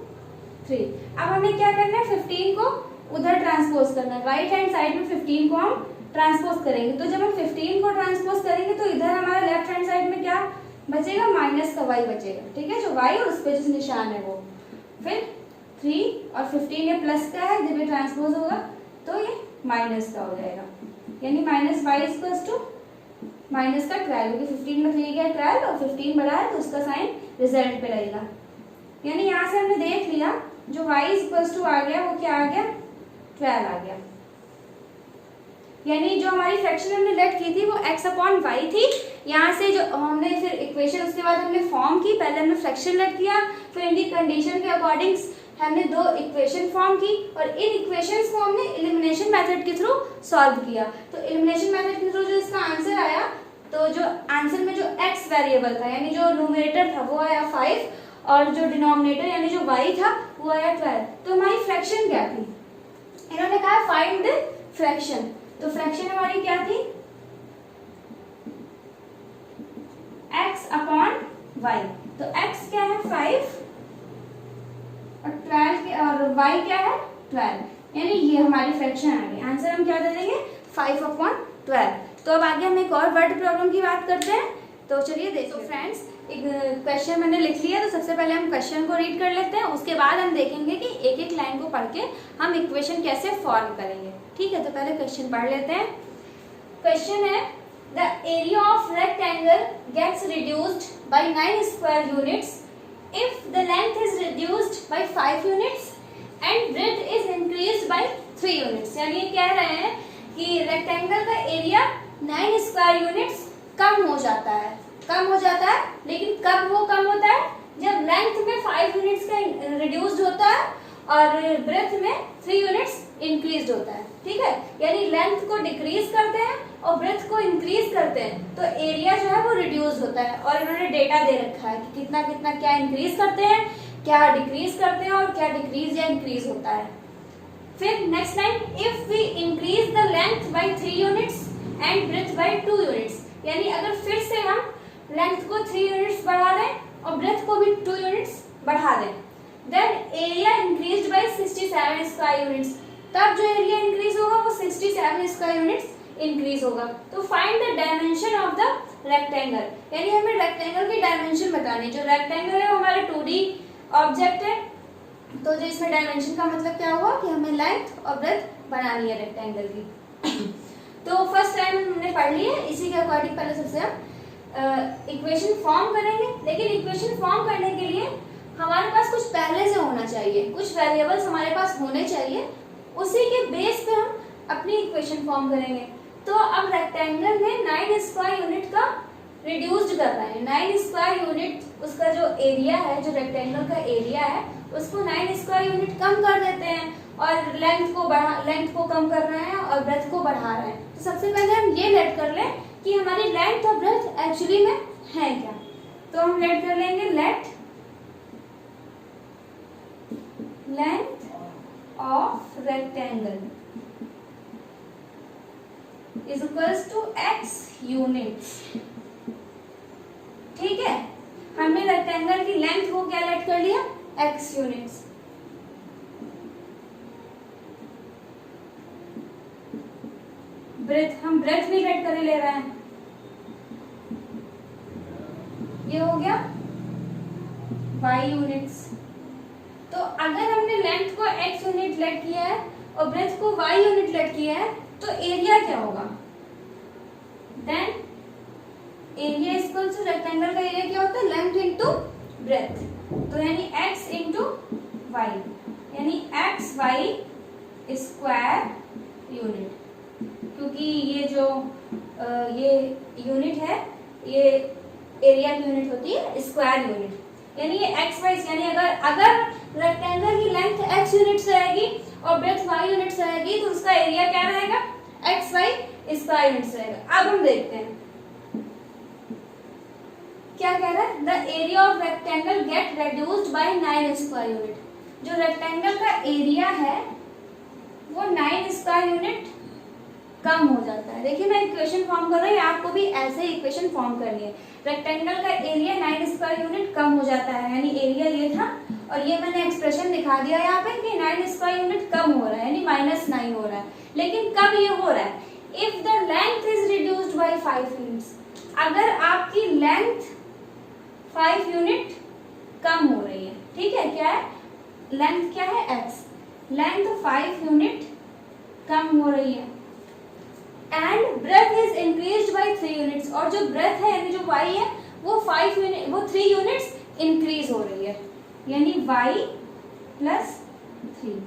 3। अब हमें क्या करना है, 15 को उधर ट्रांसपोज करना है, राइट हैंड साइड में 15 को हम ट्रांसपोज करेंगे। तो जब हम 15 को ट्रांसपोज करेंगे तो इधर हमारा लेफ्ट बचेगा माइनस का y बचेगा, ठीक है, जो y और उस पे जो निशान है वो, फिर 3 और 15 ये प्लस का है, जब ये ट्रांसपोज होगा तो ये माइनस का हो जाएगा, यानी minus y equals to minus का 12, क्योंकि 15 में 3 गया 12 और 15 बढ़ा है तो उसका साइन रिजल्ट पे लगेगा। यानी यहाँ से हमने देख लिया जो y इक्वल्स टू आ गया वो क्या आ गया, 12 आ गया। यानी जो हमारी फ्रैक्शन हमने लेट की थी वो x अपॉन वाई थी। यहाँ से जो हमने फिर इक्वेशन उसके बाद हमने फॉर्म की, पहले हमने फ्रैक्शन लेट किया, फिर इनकी कंडीशन के अकॉर्डिंग हमने दो इक्वेशन फॉर्म की और इन इक्वेशंस को हमने एलिमिनेशन मेथड के थ्रू सॉल्व किया। तो एलिमिनेशन मेथड के थ्रू जो इसका आंसर आया, तो जो आंसर में जो x वेरिएबल था यानी जो न्यूमरेटर था वो आया 5 और जो डिनोमिनेटर यानी जो y था वो आया 12। तो हमारी फ्रैक्शन क्या थी, इन्होंने कहा फाइंड द फ्रैक्शन, तो फ्रैक्शन हमारी क्या थी, x अपॉन y। तो x क्या है 5 और 12 के और y क्या है 12, यानी ये हमारी फ्रैक्शन आ गई। आंसर हम क्या दे देंगे 5 अपॉन 12। तो अब आगे हम एक और वर्ड प्रॉब्लम की बात करते हैं। तो चलिए देखो फ्रेंड्स, एक क्वेश्चन मैंने लिख लिया, तो सबसे पहले हम क्वेश्चन को रीड कर लेते हैं, उसके बाद हम देखेंगे कि एक एक लाइन को पढ़ के हम इक्वेशन कैसे फॉर्म करेंगे। ठीक है, तो पहले क्वेश्चन पढ़ लेते हैं। क्वेश्चन है the area of rectangle gets reduced by 9 square units if the length is reduced by 5 units and breadth is increased by 3 units। यानी ये कह रहे हैं कि रेक्टेंगल का एरिया 9 स्क्वायर यूनिट्स कम हो जाता है, लेकिन कब वो कम होता है, जब लेंथ में 5 यूनिट्स का रिड्यूस्ड होता है और ब्रेथ में 3 यूनिट्स इंक्रीज होता है। ठीक है, यानी लेंथ को डिक्रीज करते हैं और ब्रेथ को इंक्रीज करते हैं तो एरिया जो है वो रिड्यूस होता है। और इन्होंने डेटा दे रखा है कि कितना कितना क्या इंक्रीज करते हैं, क्या डिक्रीज करते हैं और क्या डिक्रीज या इंक्रीज होता है। फिर next line, if we increase the length by 3 units and breadth by 2 units, यानी अगर फिर से हम लेंथ को 3 यूनिट्स बढ़ा दें और ब्रेथ को भी 2 यूनिट्स बढ़ा दें, then area increased by 67 square units, तब जो एरिया इंक्रीज होगा वो 67 स्क्वायर यूनिट्स इंक्रीज होगा। तो find the dimension of the rectangle, यानी हमें रेक्टेंगल की डायमेंशन बतानी है। जो रेक्टेंगल है वो हमारा 2D ऑब्जेक्ट है, तो जो इसमें डायमेंशन का मतलब क्या हुआ कि हमें लेंथ और ब्रेथ बनानी है रेक्टेंगल की। तो फर्स्ट टाइम हमने पढ़ ली है, इसी के अकॉर्डिंग पहले सबसे हम इक्वेशन फॉर्म करेंगे। लेकिन इक्वेशन फॉर्म करने के लिए हमारे पास कुछ पहले से होना चाहिए, कुछ वेरिएबल्स हमारे पास होने चाहिए, उसी के बेस पे हम अपनी इक्वेशन फॉर्म करेंगे। तो अब रेक्टेंगल में 9 स्क्वायर यूनिट का रिड्यूस्ड कर रहे हैं, 9 स्क्वायर यूनिट उसका जो एरिया है, जो रेक्टेंगल का एरिया है उसको 9 स्क्वायर यूनिट कम कर देते हैं और लेंथ को कम कर रहे हैं और ब्रेथ को बढ़ा रहे हैं। तो सबसे पहले हम ये लेट कर लें कि हमारी लेंथ और ब्रेथ एक्चुअली में है क्या। तो हम लेट कर लेंगे let length of rectangle is equals to x units. ठीक है, हमने रेक्टेंगल की लेंथ को क्या लेट कर लिया, x यूनिट्स। ब्रेथ हम ब्रेथ भी लेट कर ले रहे हैं, ये हो गया y यूनिट्स। तो अगर हमने लेंथ को x यूनिट लेट किया है और ब्रेथ को y यूनिट लेट किया है तो एरिया क्या होगा, then area equal to rectangle का एरिया क्या होता है, लेंथ इनटू ब्रेथ। तो यानी x इनटू y, यानी x y स्क्वायर यूनिट, क्योंकि ये जो ये यूनिट है ये एरिया की यूनिट होती है स्क्वायर यूनिट, यानी ये x y, यानी अगर रेक्टेंगल की लेंथ x यूनिट्स रहेगी और ब्रेथ y यूनिट्स रहेगी तो उसका एरिया क्या रहेगा, x y स्क्वायर यूनिट्स रहेगा। अब हम देखते हैं क्या कह रहा है, the area of rectangle gate reduced by 9 square unit. जो रेक्टेंगल का एरिया है वो 9 स्क्वायर यूनिट कम हो जाता है। देखिए मैं इक्वेशन फॉर्म कर रही हूँ, आपको भी ऐसे इक्वेशन फॉर्म करनी है। रेक्टेंगल का एरिया 9 स्क्वायर यूनिट कम हो जाता है, यानी एरिया ये था और ये मैंने एक्सप्रेशन दिखा दिया यहाँ पे कि 9 स्क्वायर यूनिट कम हो रहा है, यानी -9 हो रहा है। लेकिन कब ये हो रहा है, if the length is reduced by 5 units. अगर आपकी लेंथ 5 यूनिट कम हो रही है, ठीक है। क्या है, लेंथ क्या है x, लेंथ 5 यूनिट कम हो रही है। And breadth is increased by 3 units, और जो ब्रेथ है यानी जो y है वो 5 यूनिट वो 3 यूनिट्स इंक्रीज हो रही है, यानी y प्लस 3।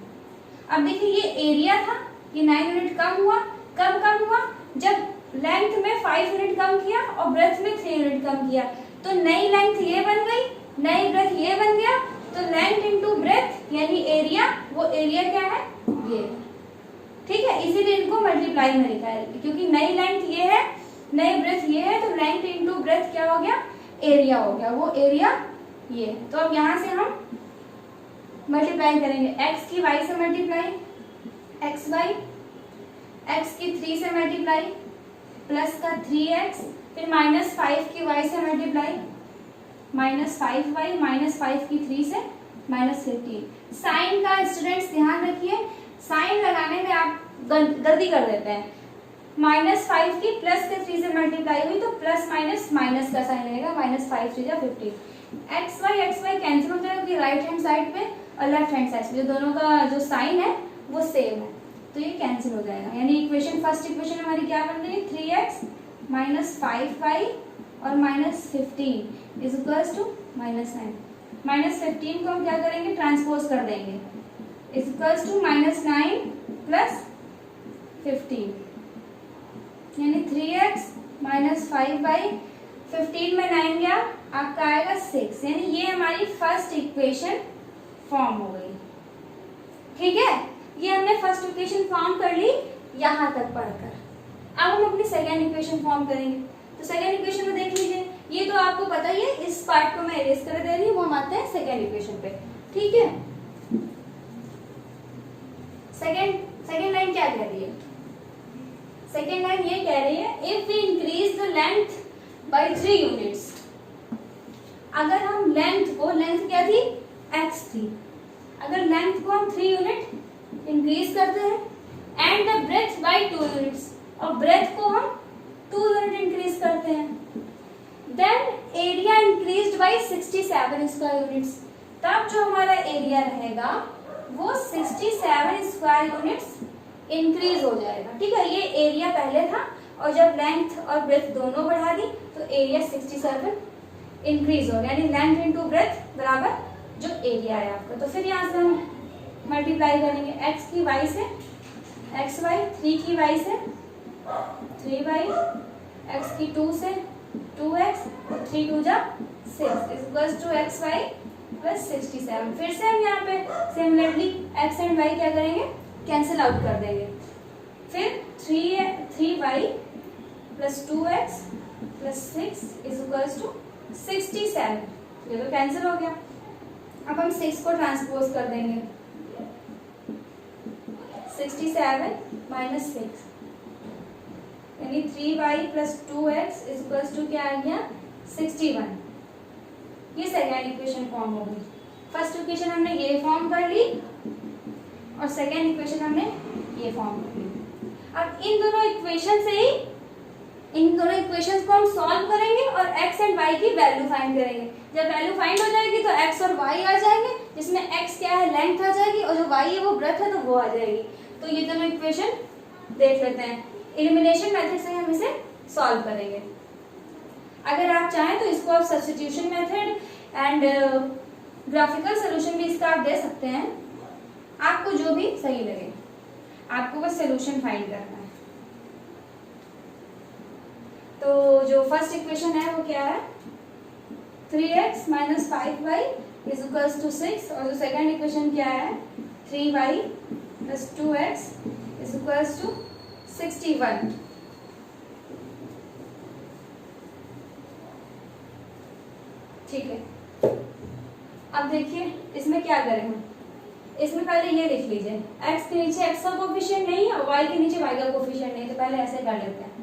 अब देखिए ये एरिया था, ये 9 यूनिट कम हुआ, कम हुआ जब लेंथ में 5 यूनिट कम किया और ब्रेथ में 3 यूनिट कम किया, तो नई लेंथ ये बन गई, नई ब्रेथ ये बन गया, तो लेंथ इनटू ब्रेथ यानी एरिया, वो एरिया क्या है ये, ठीक है। इसीलिए इनको मल्टीप्लाई में लिखा है, क्योंकि नई लेंथ ये है, नई ब्रेथ ये है, तो लेंथ इनटू ब्रेथ क्या हो गया, एरिया हो गया, वो एरिया ये। तो अब यहाँ से हम मल्टीप्लाई करेंगे, x की y से मल्टीप्लाई, एक्स वाई, x की 3 से मल्टीप्लाई, प्लस का 3x, फिर -5 की y से मल्टीप्लाई, -5y, -5 की 3 से -15। साइन का स्टूडेंट्स ध्यान रखिए, साइन लगाने में आप गलती कर देते हैं। -5 की प्लस के 3 से मल्टीप्लाई हुई तो प्लस माइनस माइनस का साइन रहेगा, -5 3 जा 15। एक्स वाई कैंसिल हो जाएगा, क्योंकि राइट हैंड साइड पे और लेफ्ट हैंड साइड पे जो दोनों का जो साइन है वो सेम है, तो ये कैंसिल हो जाएगा। यानी इक्वेशन, फर्स्ट इक्वेशन हमारी क्या बन रही है, 3x - 5y और -15 इज इक्वल्स टू -9। -15 को हम क्या करेंगे, ट्रांसपोज कर देंगे, इज इक्वल्स टू -9 प्लस 15, यानी 3x - 5y, 15 में 9 गया, आपका आएगा 6, यानी ये हमारी फर्स्ट इक्वेशन फॉर्म हो गई, ठीक है। ये हमने फर्स्ट इक्वेशन फॉर्म कर ली यहाँ तक पढ़कर। अब हम अपनी सेकेंड इक्वेशन फॉर्म करेंगे, तो सेकेंड इक्वेशन में देख लीजिए, ये तो आपको पता ही है, इस पार्ट को मैं इरेज कर दे रही हूँ, वो हम आते हैं सेकेंड इक्वेशन पे, ठीक है। सेकेंड लाइन क्या कह रही है, सेकेंड लाइन ये कह रही है, if we increase the length by 3 units, अगर हम लेंथ को, लेंथ क्या थी x थी, अगर लेंथ को हम 3 यूनिट इंक्रीज करते हैं, and the breadth by 2 units, और ब्रेथ को हम 2 यूनिट इंक्रीज करते हैं, then area increased by 67 square units, तब जो हमारा एरिया रहेगा वो 67 स्क्वायर यूनिट्स इंक्रीज हो जाएगा, ठीक है। ये एरिया पहले था, और जब लेंथ और ब्रेथ दोनों बढ़ा दी तो एरिया 67 इंक्रीज हो गया, यानी लेंथ इनटू ब्रेथ बराबर जो एरिया है आपका। तो फिर यहाँ से हम मल्टीप्लाई करेंगे, x की y से xy, 3 की y से 3y, x की 2 से 2x, 3 2 जा 6 is equals to xy plus 67। फिर से हम यहाँ पे सिमिलरली x एंड y क्या करेंगे, कैंसिल आउट कर देंगे, फिर 3y plus 2x plus 6 is equals to 67, ये तो कैंसिल हो गया। अब हम 6 को ट्रांसपोज कर देंगे, 67 माइनस 6, यानी 3y plus 2x is equals to क्या आ गया 61। ये सेकेंड इक्वेशन फॉर्म हो गई। फर्स्ट इक्वेशन हमने ये फॉर्म कर ली और सेकेंड इक्वेशन हमने ये फॉर्म कर ली। अब इन दोनों इक्वेशन से ही इन दोनों इक्वेशंस को हम सॉल्व करेंगे और x एंड y की वैल्यू फाइंड करेंगे। जब वैल्यू फाइंड हो जाएगी तो x और y आ जाएंगे, जिसमें x क्या है लेंथ आ जाएगी और जो y है वो ब्रेथ है तो वो आ जाएगी। तो ये दोनों इक्वेशन देख लेते हैं, एलिमिनेशन मेथड से हम इसे सॉल्व करेंगे। अगर आप चाहें तो इसको आप substitution method and graphical solution भी इसका आप दे सकते हैं, आपको जो भी सही लगे, आपको बस सोल्यूशन फाइंड करना है। तो जो फर्स्ट इक्वेशन है वो क्या है 3x minus 5y is equals to 6 और जो सेकंड इक्वेशन क्या है 3y plus 2x is equals to 61। ठीक है, अब देखिए इसमें क्या करें हम, इसमें पहले ये लिख लीजिए x के नीचे x का कोफिशिएंट नहीं है और y के नीचे y का कोफिशिएंट नहीं, तो पहले ऐसे कर लेते हैं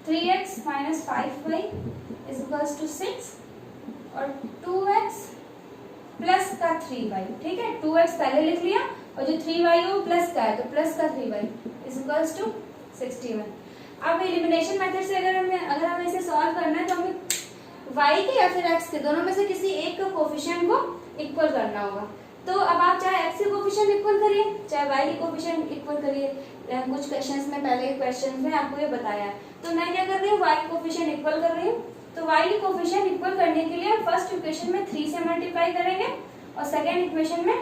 3x minus 5y is equals to 6 और 2x प्लस का 3y। ठीक है, 2x पहले लिख लिया और जो 3y है वो प्लस का है तो प्लस का 3y इज इक्वल्स टू 61। अब एलिमिनेशन मेथड से अगर हमें इसे सॉल्व करना है तो हमें y के या फिर x के, दोनों में से किसी एक का कोफिशिएंट को इक्वल करना होगा। तो अब आप चाहे x के कोफिशिएंट इक्वल करिए, चाहे y के कोफिशिएंट इक्वल करिए। कुछ क्वेश्चंस में, पहले के क्वेश्चंस में आपको ये बताया है। तो मैं क्या कर रही हूँ, y के कोफिशिएंट इक्वल कर रही हूँ। तो y के कोफिशिएंट इक्वल करने के लिए फर्स्ट इक्वेशन में 3 से मल्टीप्लाई करेंगे और सेकेंड इक्वेशन में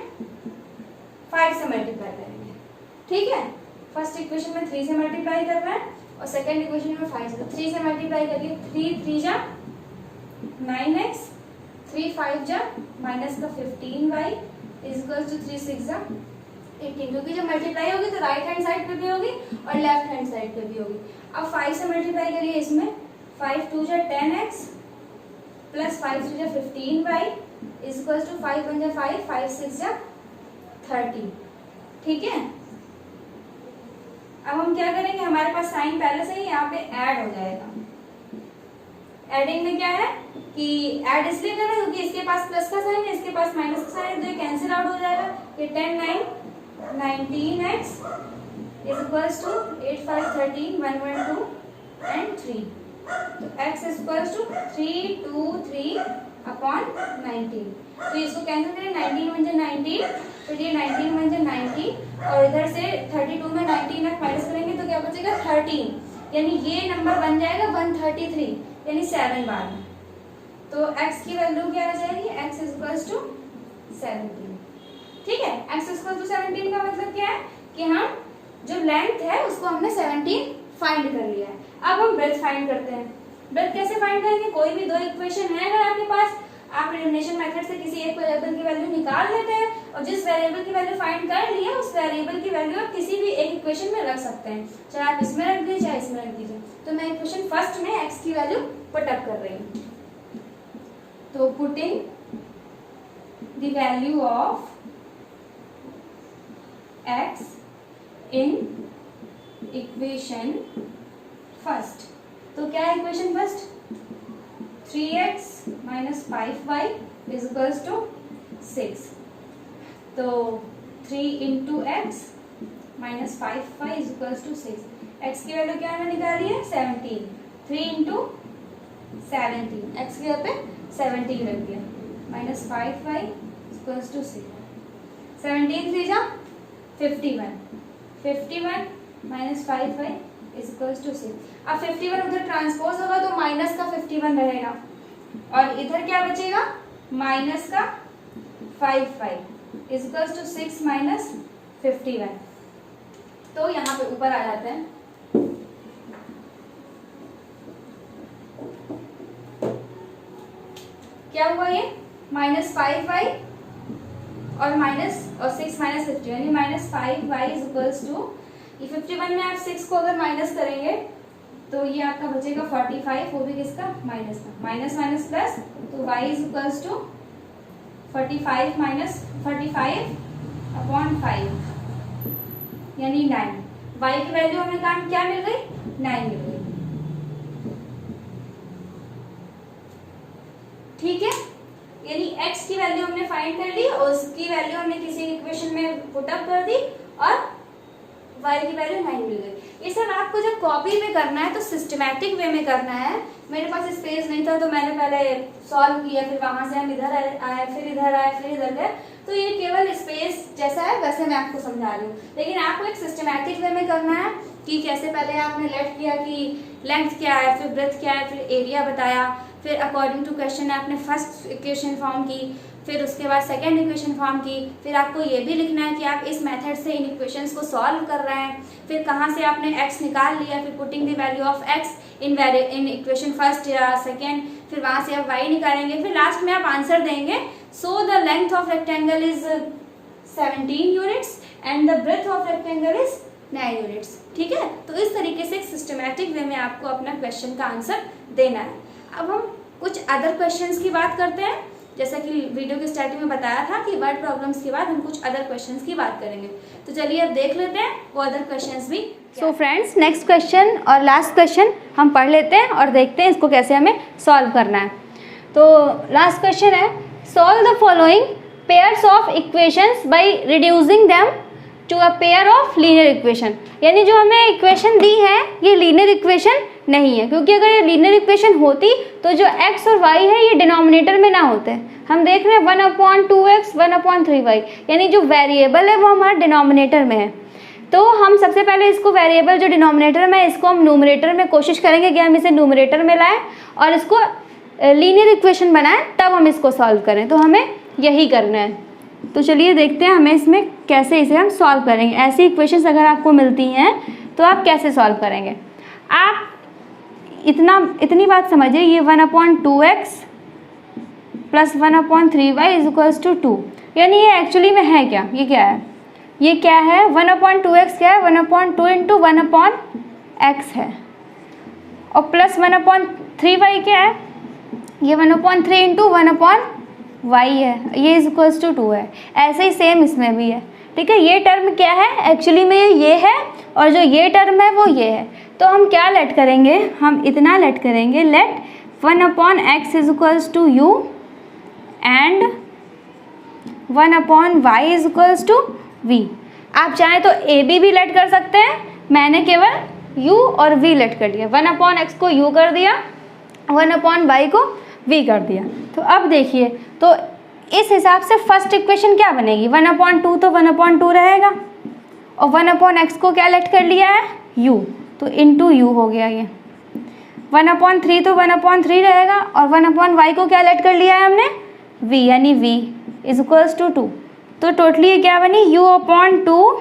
5 से मल्टीप्लाई करेंगे। ठीक है, फर्स्ट इक्वेशन में 3 से मल्टीप्लाई कर रहा है और सेकेंड इक्वेशन में 5 से। 3 से मल्टीप्लाई करिए, 3 3 जा 9x, 3 5 जा माइनस का 15y इक्वल्स टू 3 6 जा 18, क्योंकि जब मल्टीप्लाई होगी तो राइट हैंड साइड पे भी होगी और लेफ्ट हैंड साइड पे भी होगी। अब 5 से मल्टीप्लाई करिए, इसमें 5 2 जा 10x प्लस 5 2 जा 15y इक्वल्स टू 5 1 जा 5 5 6 जा 30। ठीक है, अब हम क्या करेंगे, हमारे पास साइन पहले से ही यहाँ पे ऐड हो जाएगा। एडिंग में क्या है कि ऐड इसलिए करना है क्योंकि इसके पास प्लस का साइन है, इसके पास माइनस का साइन है, तो ये कैंसिल आउट हो जाएगा। ये 10 9 19x is equals to 8 5 13 1 1 2 and 3। तो x is equals to 3 2 3 upon 19। तो इसको कैंसिल करें, 19 1 जा 19, फिर ये 19 1 जा 90 और इधर से 32 में 19 माइनस करेंगे तो क्या बचेगा 13, यानी ये नंबर बन जाएगा 133, यानी 7 बार में। तो x की वैल्यू क्या आ जाएगी, x इज इक्वल्स टू 17। ठीक है, x इज इक्वल्स टू 17 का मतलब क्या है कि हम जो लेंथ है उसको हमने 17 फाइंड कर लिया है। अब हम ब्रेथ फाइंड करते हैं। ब्रेथ कैसे फाइंड करेंगे, कोई भी दो इक्वेशन है अगर आपके पास, आप एलिमिनेशन मेथड से किसी एक वेरिएबल की वैल्यू निकाल लेते हैं और जिस वेरिएबल की वैल्यू फाइंड कर ली है उस वेरिएबल की वैल्यू आप किसी भी एक इक्वेशन में रख सकते हैं, चाहे आप इसमें रख दीजिए चाहे इसमें रख दीजिए। तो मैं इक्वेशन फर्स्ट में x की वैल्यू पुट अप कर रही हूँ। तो putting the value of x in equation first. तो क्या है equation first, 3x minus 5y is equals to 6. तो 3 into x minus 5y is equals to 6. x की वैल्यू क्या हमने निकाली है 17, 3 into 17, x की वैल्यू पे 17 रख दिया, minus 5y is equals to 6. 17 3 जा 51, 51 minus 5y is equals to 6. अब 51 उधर ट्रांसपोज होगा तो माइनस का 51 रहेगा और इधर क्या बचेगा माइनस का 5 इज इक्वल्स टू 6 माइनस 51। तो यहाँ पे ऊपर आ जाते हैं। क्या हुआ ये माइनस 5y और माइनस और 6 माइनस 50, यानी minus 5y is equals to, ये 51 में आप 6 को अगर माइनस करेंगे तो ये आपका बचेगा 45, वो भी किसका माइनस का, माइनस माइनस प्लस, तो y is equals to 45 minus 45 upon 5 यानी 9। y की वैल्यू हमें काम क्या मिल गई 9 मिल गई। ठीक है, यानी x की वैल्यू हमने फाइंड कर ली और उसकी वैल्यू हमने किसी इक्वेशन में पुट अप कर दी और y की वैल्यू 9 मिल गई। ये सब आपको जब कॉपी में करना है तो सिस्टमैटिक वे में करना है। मेरे पास स्पेस नहीं था तो मैंने पहले सॉल्व किया, फिर वहां से हम इधर आए, फिर इधर आए, फिर इधर गए। तो ये केवल स्पेस जैसा है वैसे मैं आपको समझा रही हूँ, लेकिन आपको एक सिस्टमैटिक वे में करना है कि कैसे पहले आपने लेट किया कि लेंथ क्या है, फिर ब्रेथ क्या है, फिर एरिया बताया, फिर अकॉर्डिंग टू क्वेश्चन आपने फर्स्ट इक्वेशन फॉर्म की, फिर उसके बाद सेकेंड इक्वेशन फॉर्म की, फिर आपको ये भी लिखना है कि आप इस मेथड से इन इक्वेशंस को सॉल्व कर रहे हैं, फिर कहाँ से आपने x निकाल लिया, फिर putting the value of x in equation first या सेकेंड, फिर वहाँ से आप y निकालेंगे, फिर लास्ट में आप आंसर देंगे। So the length of rectangle is 17 units and the breadth of rectangle is 9 units. ठीक है, तो इस तरीके से एक सिस्टमैटिक वे में आपको अपना क्वेश्चन का आंसर देना है। अब हम कुछ अदर क्वेश्चंस की बात करते हैं। जैसा कि वीडियो के स्टार्टिंग में बताया था कि वर्ड प्रॉब्लम्स के बाद हम कुछ अदर क्वेश्चंस की बात करेंगे, तो चलिए अब देख लेते हैं वो अदर क्वेश्चंस भी। सो फ्रेंड्स, नेक्स्ट क्वेश्चन और लास्ट क्वेश्चन हम पढ़ लेते हैं और देखते हैं इसको कैसे हमें सॉल्व करना है। तो लास्ट क्वेश्चन है, solve the following pairs of equations by reducing them to a pair of linear equation. यानी जो हमें इक्वेशन दी है ये लीनियर इक्वेशन नहीं है, क्योंकि अगर ये लीनियर इक्वेशन होती तो जो x और y है ये डिनोमिनेटर में ना होते। हम देख रहे हैं 1/2x 1/3y, यानी जो वेरिएबल है वो हमारा डिनोमिनेटर में है। तो हम सबसे पहले इसको वेरिएबल जो डिनोमिनेटर में इसको हम न्यूमरेटर में कोशिश करेंगे कि हम इसे न्यूमरेटर में लाएं और इसको लीनियर इक्वेशन बनाएं, तब हम इसको सॉल्व करें। तो हमें यही करना है। तो चलिए देखते हैं हमें इसमें कैसे इसे हम सॉल्व करेंगे। ऐसी इक्वेशंस अगर आपको मिलती हैं तो आप कैसे सॉल्व करेंगे। आप इतनी बात समझिए, ये 1/2x plus 1/3y is equals to 2, यानी ये एक्चुअली में है क्या, ये क्या है, ये क्या है 1/2x क्या है 1/2 इंटू 1/x है, और प्लस 1/3y क्या है, ये 1/3 इंटू 1/y है, ये इज इक्वल्स टू 2 है। ऐसे ही सेम इसमें भी है, ठीक है। ये टर्म क्या है, एक्चुअली में ये है, और जो ये टर्म है वो ये है। तो हम क्या लेट करेंगे, हम इतना लेट करेंगे, let 1/x is equals to u and 1/y is equals to v। आप चाहें तो a b भी लेट कर सकते हैं, मैंने केवल u और v लेट कर दिया। 1/x को u कर दिया, 1/y को v कर दिया। तो अब देखिए, तो इस हिसाब से फर्स्ट इक्वेशन क्या बनेगी, 1/2 तो 1/2 रहेगा, और 1/x को क्या लेट कर लिया है u, तो इंटू u हो गया। ये 1/3 तो 1/3 रहेगा, और 1/y को क्या लेट कर लिया है हमने v, यानी v इज इक्वल्स टू 2। तो टोटली ये क्या बनी, u/2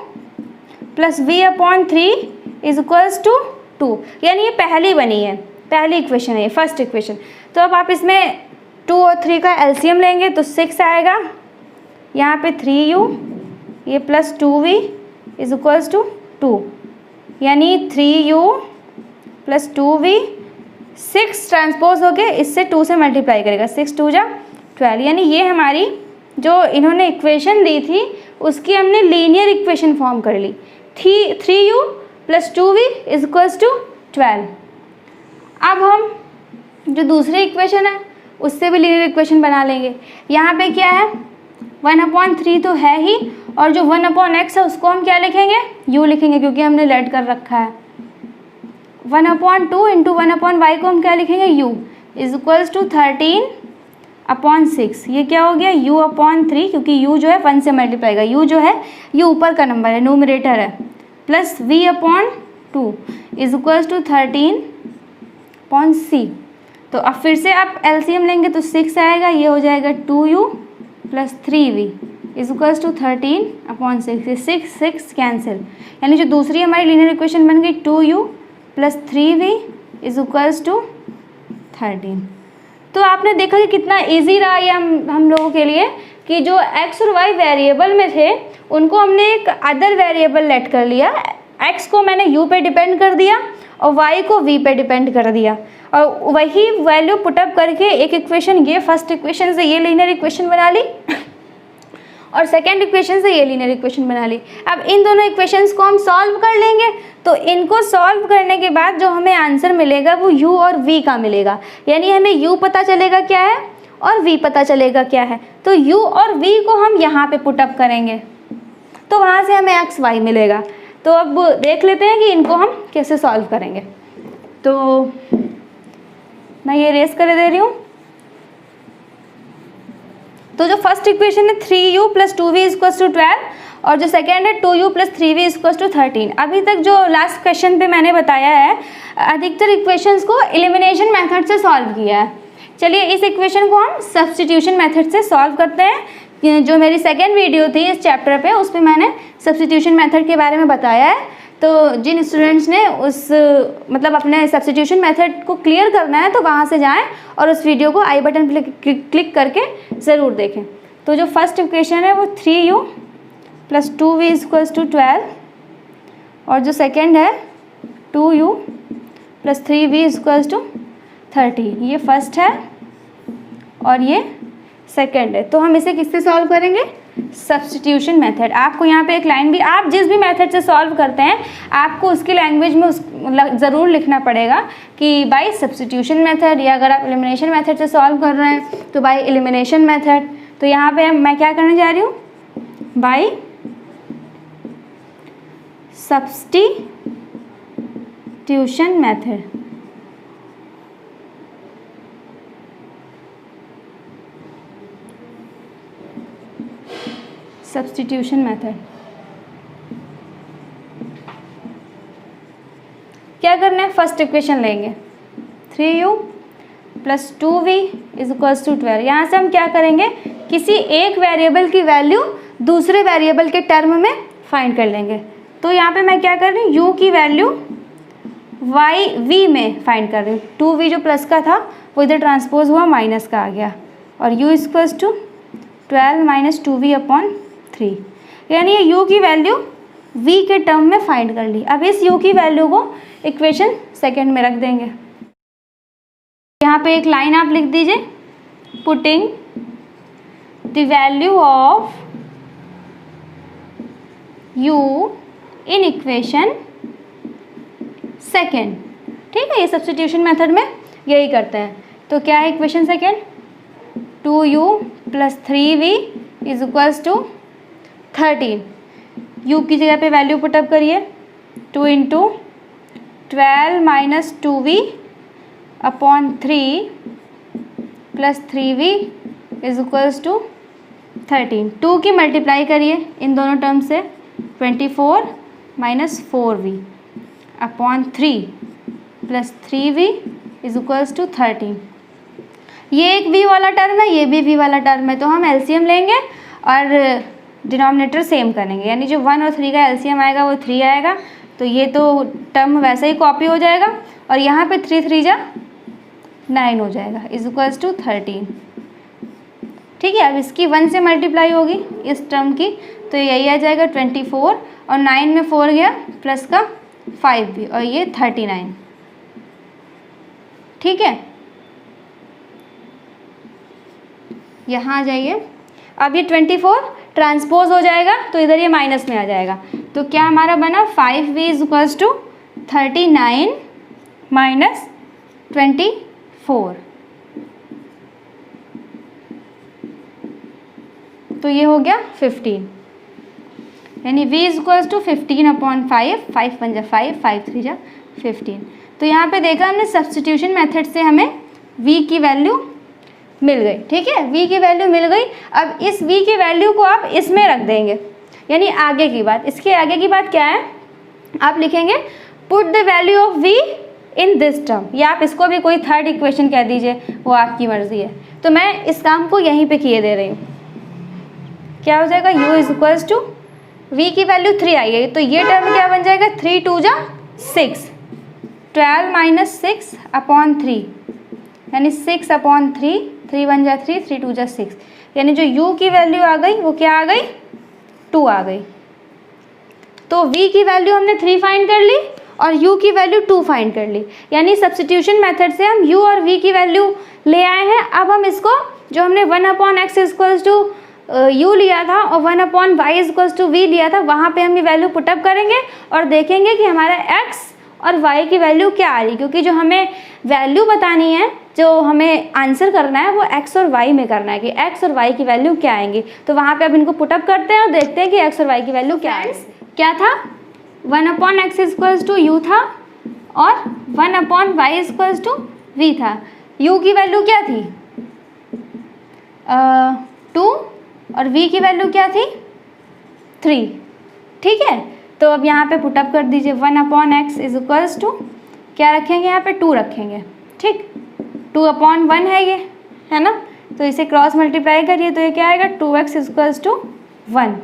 plus v/3 is equals to 2, यानी ये पहली बनी है, पहली इक्वेशन है ये, फर्स्ट इक्वेशन। तो अब आप इसमें 2 और 3 का एलसीएम लेंगे तो 6 आएगा, यहाँ पे 3u ये plus 2v is equals to 2, यानी 3u प्लस 2v, 6 ट्रांसपोज हो गए, इससे 2 से मल्टीप्लाई करेगा, 6 2 जा 12, यानी ये हमारी जो इन्होंने इक्वेशन दी थी उसकी हमने लीनियर इक्वेशन फॉर्म कर ली। 3u plus 2v is equals to 12। अब हम जो दूसरी इक्वेशन है उससे भी लीनियर इक्वेशन बना लेंगे। यहाँ पे क्या है 1/3 तो है ही, और जो 1/x है उसको हम क्या लिखेंगे, u लिखेंगे, क्योंकि हमने लेट कर रखा है। 1/2 इंटू 1/y को हम क्या लिखेंगे, u इज इक्वल्स टू 13/6। ये क्या हो गया u/3, क्योंकि u जो है 1 से मल्टीप्लाई का, u जो है ये ऊपर का नंबर है, न्यूमरेटर है, plus v/2 is equals to 13/c। तो अब फिर से आप एलसीएम लेंगे तो 6 आएगा, ये हो जाएगा 2u plus 3v is equals to 13/6। 6 cancel, यानी जो दूसरी हमारी लीनियर इक्वेशन बन गई 2u plus 3v is equals to 13। तो आपने देखा कि कितना इजी रहा ये हम लोगों के लिए, कि जो x और y वेरिएबल में थे उनको हमने एक अदर वेरिएबल लेट कर लिया, x को मैंने u पे डिपेंड कर दिया और y को v पे डिपेंड कर दिया, और वही वैल्यू पुटअप करके एक इक्वेशन, ये फर्स्ट इक्वेशन से ये लीनियर इक्वेशन बना ली और सेकेंड इक्वेशन से ये लीनियर इक्वेशन बना ली। अब इन दोनों इक्वेशंस को हम सॉल्व कर लेंगे, तो इनको सॉल्व करने के बाद जो हमें आंसर मिलेगा वो u और v का मिलेगा, यानी हमें u पता चलेगा क्या है और v पता चलेगा क्या है। तो u और v को हम यहाँ पे पुटअप करेंगे तो वहाँ से हमें x y मिलेगा। तो अब देख लेते हैं कि इनको हम कैसे सॉल्व करेंगे। तो मैं ये रेस कर दे रही हूँ। तो जो फर्स्ट इक्वेशन है 3u plus 2v is equals to 12, और जो सेकेंड है 2u plus 3v is equals to 13। अभी तक जो लास्ट क्वेश्चन पे मैंने बताया है, अधिकतर इक्वेशंस को एलिमिनेशन मेथड से सॉल्व किया है। चलिए इस इक्वेशन को हम सब्स्टिट्यूशन मेथड से सॉल्व करते हैं। जो मेरी सेकेंड वीडियो थी इस चैप्टर पे, उस पर मैंने सब्स्टिट्यूशन मेथड के बारे में बताया है। तो जिन स्टूडेंट्स ने उस मतलब अपने सब्स्टिट्यूशन मेथड को क्लियर करना है तो वहाँ से जाएं और उस वीडियो को आई बटन पर क्लिक करके ज़रूर देखें। तो जो फर्स्ट इक्वेशन है वो 3u plus 2v is equals to 12, और जो सेकेंड है 2u plus 3v is equals to 13। ये फर्स्ट है और ये सेकेंड है। तो हम इसे किससे सॉल्व करेंगे, सब्स्टिट्यूशन मेथड। आपको यहाँ पे एक लाइन भी, आप जिस भी मेथड से सॉल्व करते हैं आपको उसकी लैंग्वेज में ज़रूर लिखना पड़ेगा कि बाय सब्स्टिट्यूशन मेथड, या अगर आप एलिमिनेशन मेथड से सॉल्व कर रहे हैं तो बाय एलिमिनेशन मेथड। तो यहाँ पे मैं क्या करने जा रही हूँ, by substitution method. Substitution method. क्या करना है, फर्स्ट इक्वेशन लेंगे 3u plus 2v is equals to 12। यहाँ से हम क्या करेंगे, किसी एक वेरिएबल की वैल्यू दूसरे वेरिएबल के टर्म में फाइंड कर लेंगे। तो यहाँ पे मैं क्या कर रही हूँ, u की वैल्यू v में फाइंड कर रही हूँ। 2v जो प्लस का था वो इधर ट्रांसपोज हुआ, माइनस का आ गया, और u equals to 12 minus 2v upon 3, यानी ये u की वैल्यू v के टर्म में फाइंड कर ली। अब इस u की वैल्यू को इक्वेशन सेकेंड में रख देंगे। यहाँ पे एक लाइन आप लिख दीजिए, putting the value of u in equation second. ठीक है, ये सब्स्टिट्यूशन मेथड में यही करते हैं। तो क्या है equation second, 2u plus 3v is equals to 13। u की जगह पे वैल्यू पुटअप करिए, 2 into 12 minus 2v upon 3 plus 3v is equals to 13। 2 की मल्टीप्लाई करिए इन दोनों टर्म से, 24 minus 4v upon 3 plus 3v is equals to 13। ये एक v वाला टर्म है, ये भी v वाला टर्म है, तो हम एलसीएम लेंगे और डिनोमिनेटर सेम करेंगे, यानी जो 1 और 3 का एलसीएम आएगा वो 3 आएगा। तो ये तो टर्म वैसे ही कॉपी हो जाएगा, और यहाँ पे 3 3 जा 9 हो जाएगा, इज इक्वल्स टू 13। ठीक है, अब इसकी 1 से मल्टीप्लाई होगी इस टर्म की, तो यही आ जाएगा 24, और 9 में 4 गया प्लस का 5 भी, और ये 39। ठीक है, यहाँ आ जाइए। अब ये 24 ट्रांसपोज हो जाएगा तो इधर ये माइनस में आ जाएगा। तो क्या हमारा बना, 5v is equals to 39 minus 24। तो ये हो गया 15, यानी v is equals to 15 upon 5, 5 1 जा 5, 5 3 जा 15। तो यहाँ पे देखा हमने सब्स्टिट्यूशन मेथड से हमें v की वैल्यू मिल गई। ठीक है, v की वैल्यू मिल गई। अब इस v की वैल्यू को आप इसमें रख देंगे, यानी आगे की बात। इसके आगे की बात क्या है, आप लिखेंगे put the value of v in this term, या आप इसको भी कोई थर्ड इक्वेशन कह दीजिए, वो आपकी मर्जी है। तो मैं इस काम को यहीं पे किए दे रही हूँ। क्या हो जाएगा, u is equals to v की वैल्यू 3 आई है, तो ये टर्म क्या बन जाएगा, 3 2 जा 6, 12 माइनस 6 अपॉन 3, यानी 6 अपॉन 3, 3 1 जा 3, 3 2 जा 6, यानी जो u की वैल्यू आ गई वो क्या आ गई, 2 आ गई। तो v की वैल्यू हमने 3 फाइंड कर ली और u की वैल्यू 2 फाइंड कर ली, यानी सब्स्टिट्यूशन मेथड से हम u और v की वैल्यू ले आए हैं। अब हम इसको, जो हमने 1 upon x equals to u लिया था और 1 upon y equals to v लिया था, वहाँ पे हम ये वैल्यू पुटअप करेंगे और देखेंगे कि हमारा x और y की वैल्यू क्या आ रही, क्योंकि जो हमें वैल्यू बतानी है, जो हमें आंसर करना है, वो x और y में करना है कि x और y की वैल्यू क्या आएंगी। तो वहाँ पे अब इनको पुटअप करते हैं और देखते हैं कि x और y की वैल्यू क्या आएगी। क्या था, 1 upon x equals to u था और 1 upon y equals to v था। u की वैल्यू क्या थी, 2, और v की वैल्यू क्या थी, 3। ठीक है, तो अब यहाँ पे पुटअप कर दीजिए, 1 upon x is equals to, क्या रखेंगे यहाँ पे, 2 रखेंगे। ठीक, 2 अपॉन 1 है ये, है ना, तो इसे क्रॉस मल्टीप्लाई करिए तो ये क्या आएगा, 2x इज इक्वल्स टू 1,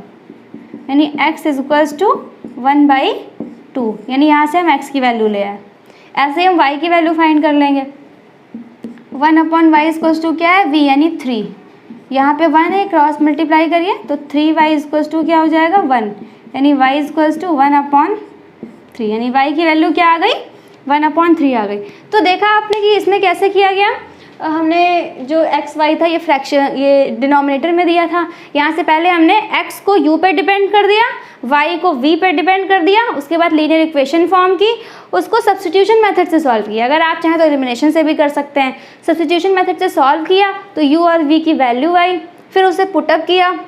यानी x इज इक्वल्स टू 1/2, यानी यहाँ से हम x की वैल्यू ले आए। ऐसे ही हम y की वैल्यू फाइंड कर लेंगे। 1 अपॉन वाई इक्वल्स टू क्या है, v, यानी 3, यहाँ पे 1 है, क्रॉस मल्टीप्लाई करिए तो 3y इक्वल्स टू क्या हो जाएगा, 1, यानी y इक्वल्स टू 1 अपॉन 3, यानी y की वैल्यू क्या आ गई, 1 अपॉन 3 आ गई। तो देखा आपने कि इसमें कैसे किया गया, हमने जो x y था ये फ्रैक्शन, ये डिनोमिनेटर में दिया था, यहाँ से पहले हमने x को u पे डिपेंड कर दिया, y को v पे डिपेंड कर दिया, उसके बाद लीनियर इक्वेशन फॉर्म की, उसको सब्स्टिट्यूशन मेथड से सॉल्व किया। अगर आप चाहें तो एलिमिनेशन से भी कर सकते हैं। सब्स्टिट्यूशन मेथड से सॉल्व किया तो u और v की वैल्यू आई, फिर उसे पुटअप किया,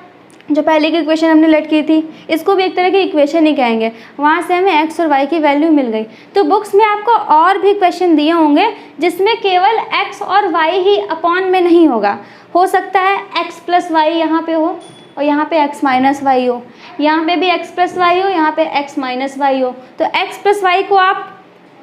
जो पहले की इक्वेशन हमने लेट की थी, इसको भी एक तरह की इक्वेशन ही कहेंगे, वहाँ से हमें x और y की वैल्यू मिल गई। तो बुक्स में आपको और भी क्वेश्चन दिए होंगे जिसमें केवल x और y ही अपॉन में नहीं होगा, हो सकता है x प्लस वाई यहाँ पे हो, और यहाँ पे x माइनस वाई हो, यहाँ पे भी x प्लस वाई हो, यहाँ पे x माइनस वाई हो, तो x प्लस वाई को आप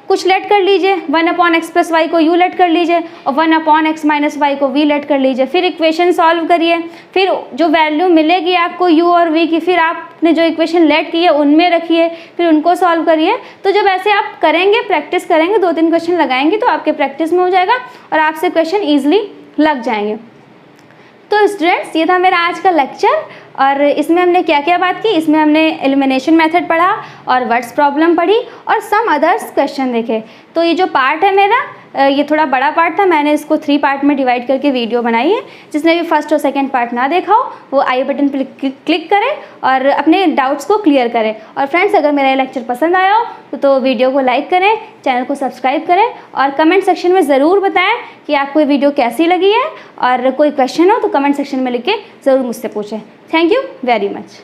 कुछ लेट कर लीजिए, 1/x प्लस वाई को u लेट कर लीजिए और 1/x माइनस वाई को v लेट कर लीजिए। फिर इक्वेशन सॉल्व करिए, फिर जो वैल्यू मिलेगी आपको u और v की, फिर आपने जो इक्वेशन लेट की है उनमें रखिए, फिर उनको सॉल्व करिए। तो जब ऐसे आप करेंगे, प्रैक्टिस करेंगे, 2-3 क्वेश्चन लगाएंगे तो आपके प्रैक्टिस में हो जाएगा और आपसे क्वेश्चन ईजिली लग जाएंगे। तो स्टूडेंट्स, ये था मेरा आज का लेक्चर और इसमें हमने क्या क्या बात की, इसमें हमने एलिमिनेशन मेथड पढ़ा और वर्ड्स प्रॉब्लम पढ़ी और सम अदर्स क्वेश्चन देखे। तो ये जो पार्ट है मेरा, ये थोड़ा बड़ा पार्ट था, मैंने इसको 3 पार्ट में डिवाइड करके वीडियो बनाई है। जिसने भी फर्स्ट और सेकंड पार्ट ना देखा हो वो आई बटन पर क्लिक करें और अपने डाउट्स को क्लियर करें। और फ्रेंड्स, अगर मेरा ये लेक्चर पसंद आया हो तो वीडियो को लाइक करें, चैनल को सब्सक्राइब करें और कमेंट सेक्शन में ज़रूर बताएं कि आपको ये वीडियो कैसी लगी है। और कोई क्वेश्चन हो तो कमेंट सेक्शन में लिख के ज़रूर मुझसे पूछें। Thank you very much.